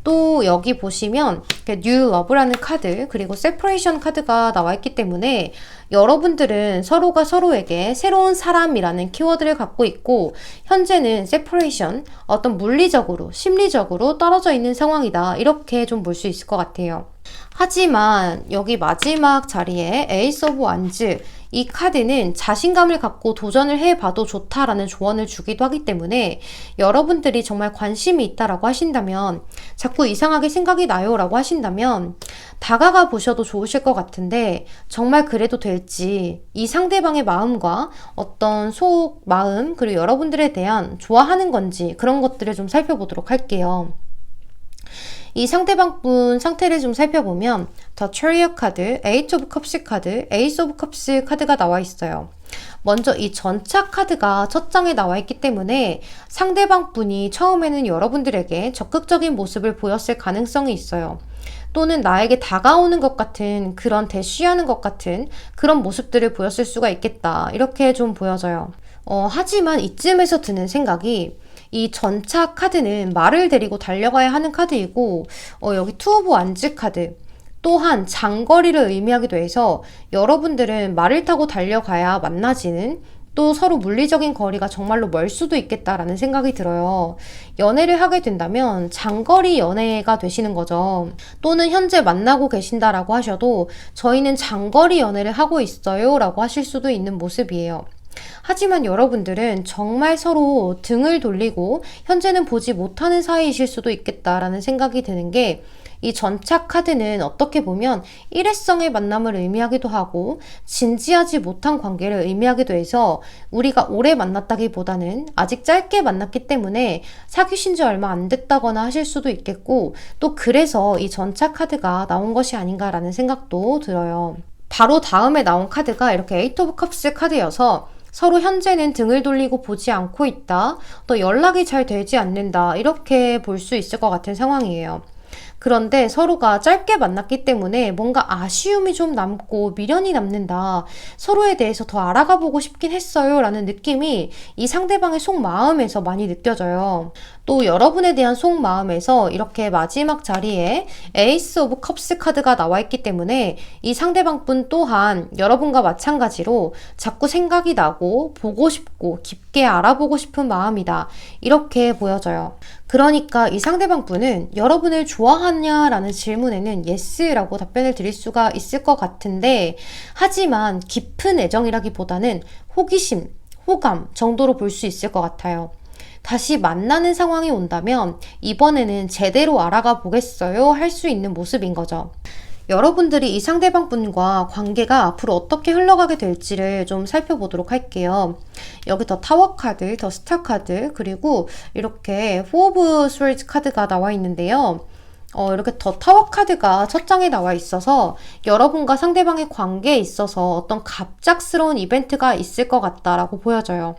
또 여기 보시면 New Love라는 카드 그리고 Separation 카드가 나와 있기 때문에 여러분들은 서로가 서로에게 새로운 사람이라는 키워드를 갖고 있고 현재는 Separation, 어떤 물리적으로, 심리적으로 떨어져 있는 상황이다. 이렇게 좀 볼 수 있을 것 같아요. 하지만 여기 마지막 자리에 에이스 오브 완즈 이 카드는 자신감을 갖고 도전을 해봐도 좋다라는 조언을 주기도 하기 때문에 여러분들이 정말 관심이 있다라고 하신다면 자꾸 이상하게 생각이 나요 라고 하신다면 다가가 보셔도 좋으실 것 같은데 정말 그래도 될지 이 상대방의 마음과 어떤 속 마음 그리고 여러분들에 대한 좋아하는 건지 그런 것들을 좀 살펴보도록 할게요. 이 상대방분 상태를 좀 살펴보면 더 Chariot 카드, Eight of Cups 카드, Ace of Cups 카드가 나와 있어요. 먼저 이 전차 카드가 첫 장에 나와 있기 때문에 상대방분이 처음에는 여러분들에게 적극적인 모습을 보였을 가능성이 있어요. 또는 나에게 다가오는 것 같은 그런 대쉬하는 것 같은 그런 모습들을 보였을 수가 있겠다. 이렇게 좀 보여져요. 하지만 이쯤에서 드는 생각이 이 전차 카드는 말을 데리고 달려가야 하는 카드이고 여기 투 오브 완즈 카드 또한 장거리를 의미하기도 해서 여러분들은 말을 타고 달려가야 만나지는 또 서로 물리적인 거리가 정말로 멀 수도 있겠다라는 생각이 들어요. 연애를 하게 된다면 장거리 연애가 되시는 거죠. 또는 현재 만나고 계신다라고 하셔도 저희는 장거리 연애를 하고 있어요 라고 하실 수도 있는 모습이에요. 하지만 여러분들은 정말 서로 등을 돌리고 현재는 보지 못하는 사이이실 수도 있겠다라는 생각이 드는 게 이 전차 카드는 어떻게 보면 일회성의 만남을 의미하기도 하고 진지하지 못한 관계를 의미하기도 해서 우리가 오래 만났다기보다는 아직 짧게 만났기 때문에 사귀신 지 얼마 안 됐다거나 하실 수도 있겠고 또 그래서 이 전차 카드가 나온 것이 아닌가라는 생각도 들어요. 바로 다음에 나온 카드가 이렇게 에이트 오브 컵스 카드여서 서로 현재는 등을 돌리고 보지 않고 있다. 또 연락이 잘 되지 않는다. 이렇게 볼 수 있을 것 같은 상황이에요. 그런데 서로가 짧게 만났기 때문에 뭔가 아쉬움이 좀 남고 미련이 남는다. 서로에 대해서 더 알아가 보고 싶긴 했어요. 라는 느낌이 이 상대방의 속마음에서 많이 느껴져요. 또 여러분에 대한 속마음에서 이렇게 마지막 자리에 에이스 오브 컵스 카드가 나와 있기 때문에 이 상대방분 또한 여러분과 마찬가지로 자꾸 생각이 나고 보고 싶고 깊게 알아보고 싶은 마음이다. 이렇게 보여져요. 그러니까 이 상대방분은 여러분을 좋아하는 상처받냐? 라는 질문에는 yes라고 답변을 드릴 수가 있을 것 같은데, 하지만 깊은 애정이라기보다는 호기심, 호감 정도로 볼 수 있을 것 같아요. 다시 만나는 상황이 온다면 이번에는 제대로 알아가 보겠어요 할 수 있는 모습인 거죠. 여러분들이 이 상대방 분과 관계가 앞으로 어떻게 흘러가게 될지를 좀 살펴보도록 할게요. 여기 더 타워 카드, 더 스타 카드, 그리고 이렇게 포 오브 스월드 카드가 나와 있는데요. 이렇게 더 타워 카드가 첫 장에 나와 있어서 여러분과 상대방의 관계에 있어서 어떤 갑작스러운 이벤트가 있을 것 같다라고 보여져요.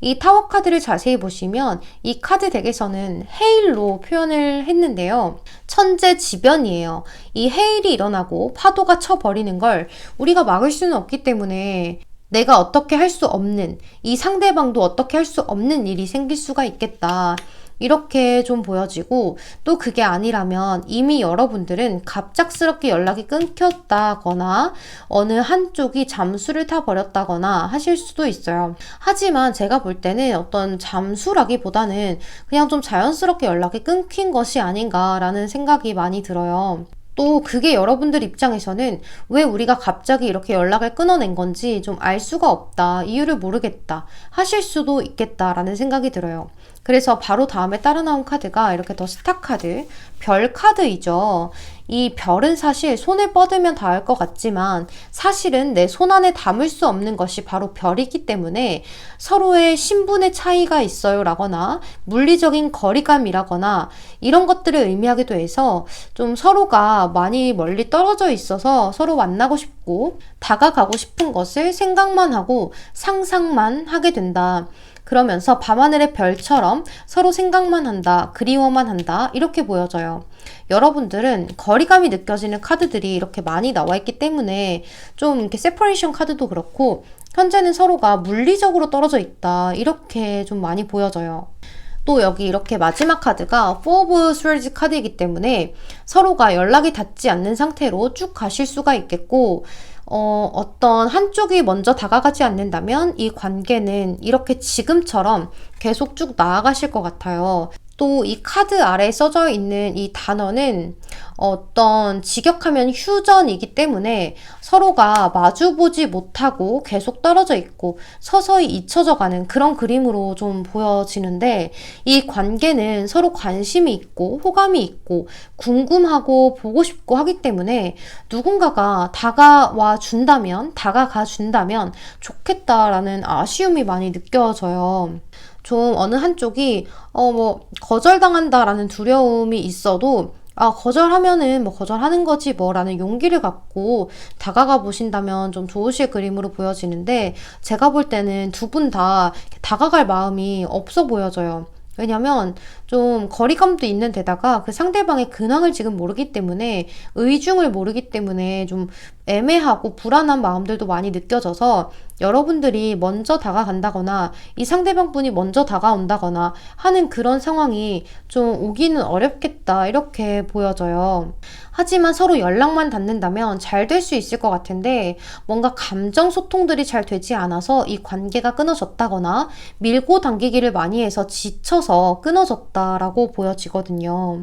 이 타워 카드를 자세히 보시면 이 카드 덱에서는 헤일로 표현을 했는데요. 천재지변이에요. 이 헤일이 일어나고 파도가 쳐버리는 걸 우리가 막을 수는 없기 때문에 내가 어떻게 할 수 없는, 이 상대방도 어떻게 할 수 없는 일이 생길 수가 있겠다. 이렇게 좀 보여지고, 또 그게 아니라면 이미 여러분들은 갑작스럽게 연락이 끊겼다거나 어느 한쪽이 잠수를 타버렸다거나 하실 수도 있어요. 하지만 제가 볼 때는 어떤 잠수라기보다는 그냥 좀 자연스럽게 연락이 끊긴 것이 아닌가라는 생각이 많이 들어요. 또 그게 여러분들 입장에서는 왜 우리가 갑자기 이렇게 연락을 끊어낸 건지 좀 알 수가 없다, 이유를 모르겠다 하실 수도 있겠다라는 생각이 들어요. 그래서 바로 다음에 따라 나온 카드가 이렇게 더 스타 카드, 별 카드이죠. 이 별은 사실 손에 뻗으면 닿을 것 같지만 사실은 내 손 안에 담을 수 없는 것이 바로 별이기 때문에 서로의 신분의 차이가 있어요 라거나 물리적인 거리감이라거나 이런 것들을 의미하기도 해서 좀 서로가 많이 멀리 떨어져 있어서 서로 만나고 싶고 다가가고 싶은 것을 생각만 하고 상상만 하게 된다. 그러면서 밤하늘의 별처럼 서로 생각만 한다, 그리워만 한다, 이렇게 보여져요. 여러분들은 거리감이 느껴지는 카드들이 이렇게 많이 나와 있기 때문에 좀 이렇게 세퍼레이션 카드도 그렇고 현재는 서로가 물리적으로 떨어져 있다, 이렇게 좀 많이 보여져요. 또 여기 이렇게 마지막 카드가 포 오브 스월드 카드이기 때문에 서로가 연락이 닿지 않는 상태로 쭉 가실 수가 있겠고, 어떤 한쪽이 먼저 다가가지 않는다면 이 관계는 이렇게 지금처럼 계속 쭉 나아가실 것 같아요. 또 이 카드 아래에 써져 있는 이 단어는 어떤 직역하면 휴전이기 때문에 서로가 마주보지 못하고 계속 떨어져 있고 서서히 잊혀져 가는 그런 그림으로 좀 보여지는데, 이 관계는 서로 관심이 있고 호감이 있고 궁금하고 보고 싶고 하기 때문에 누군가가 다가가 준다면 좋겠다라는 아쉬움이 많이 느껴져요. 좀 어느 한쪽이 거절당한다라는 두려움이 있어도 거절하면은 거절하는 거지 라는 용기를 갖고 다가가 보신다면 좀 좋으실 그림으로 보여지는데, 제가 볼 때는 두 분 다 다가갈 마음이 없어 보여져요. 왜냐면 좀 거리감도 있는 데다가 그 상대방의 근황을 지금 모르기 때문에, 의중을 모르기 때문에 좀 애매하고 불안한 마음들도 많이 느껴져서 여러분들이 먼저 다가간다거나 이 상대방 분이 먼저 다가온다거나 하는 그런 상황이 좀 오기는 어렵겠다, 이렇게 보여져요. 하지만 서로 연락만 닿는다면 잘 될 수 있을 것 같은데, 뭔가 감정 소통들이 잘 되지 않아서 이 관계가 끊어졌다거나 밀고 당기기를 많이 해서 지쳐서 끊어졌다라고 보여지거든요.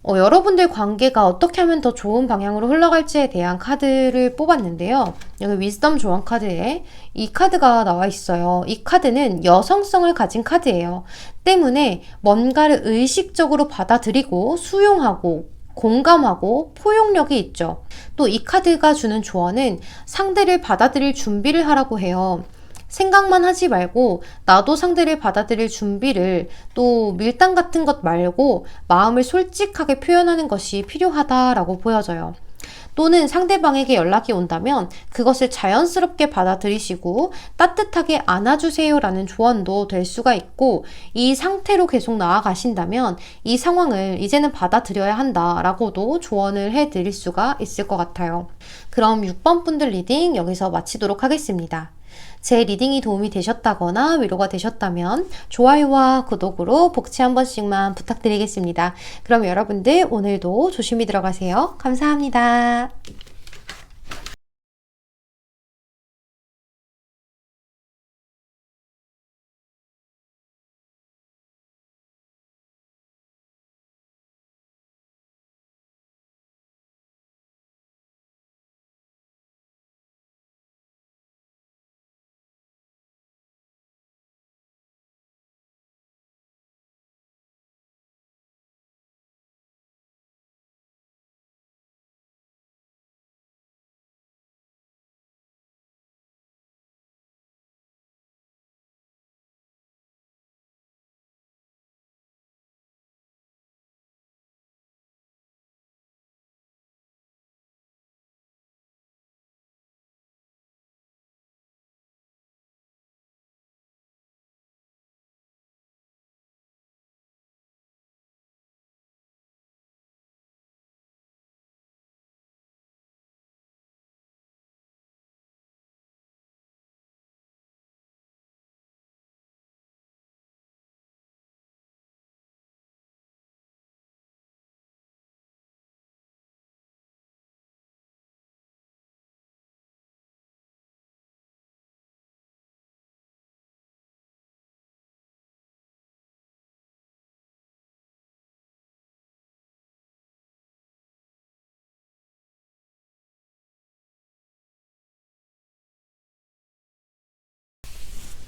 여러분들 관계가 어떻게 하면 더 좋은 방향으로 흘러갈지에 대한 카드를 뽑았는데요. 여기 위즈덤 조언 카드에 이 카드가 나와 있어요. 이 카드는 여성성을 가진 카드예요. 때문에 뭔가를 의식적으로 받아들이고 수용하고 공감하고 포용력이 있죠. 또 이 카드가 주는 조언은 상대를 받아들일 준비를 하라고 해요. 생각만 하지 말고 나도 상대를 받아들일 준비를, 또 밀당 같은 것 말고 마음을 솔직하게 표현하는 것이 필요하다라고 보여져요. 또는 상대방에게 연락이 온다면 그것을 자연스럽게 받아들이시고 따뜻하게 안아주세요 라는 조언도 될 수가 있고, 이 상태로 계속 나아가신다면 이 상황을 이제는 받아들여야 한다 라고도 조언을 해드릴 수가 있을 것 같아요. 그럼 6번 분들 리딩 여기서 마치도록 하겠습니다. 제 리딩이 도움이 되셨다거나 위로가 되셨다면 좋아요와 구독으로 복지 한 번씩만 부탁드리겠습니다. 그럼 여러분들 오늘도 조심히 들어가세요. 감사합니다.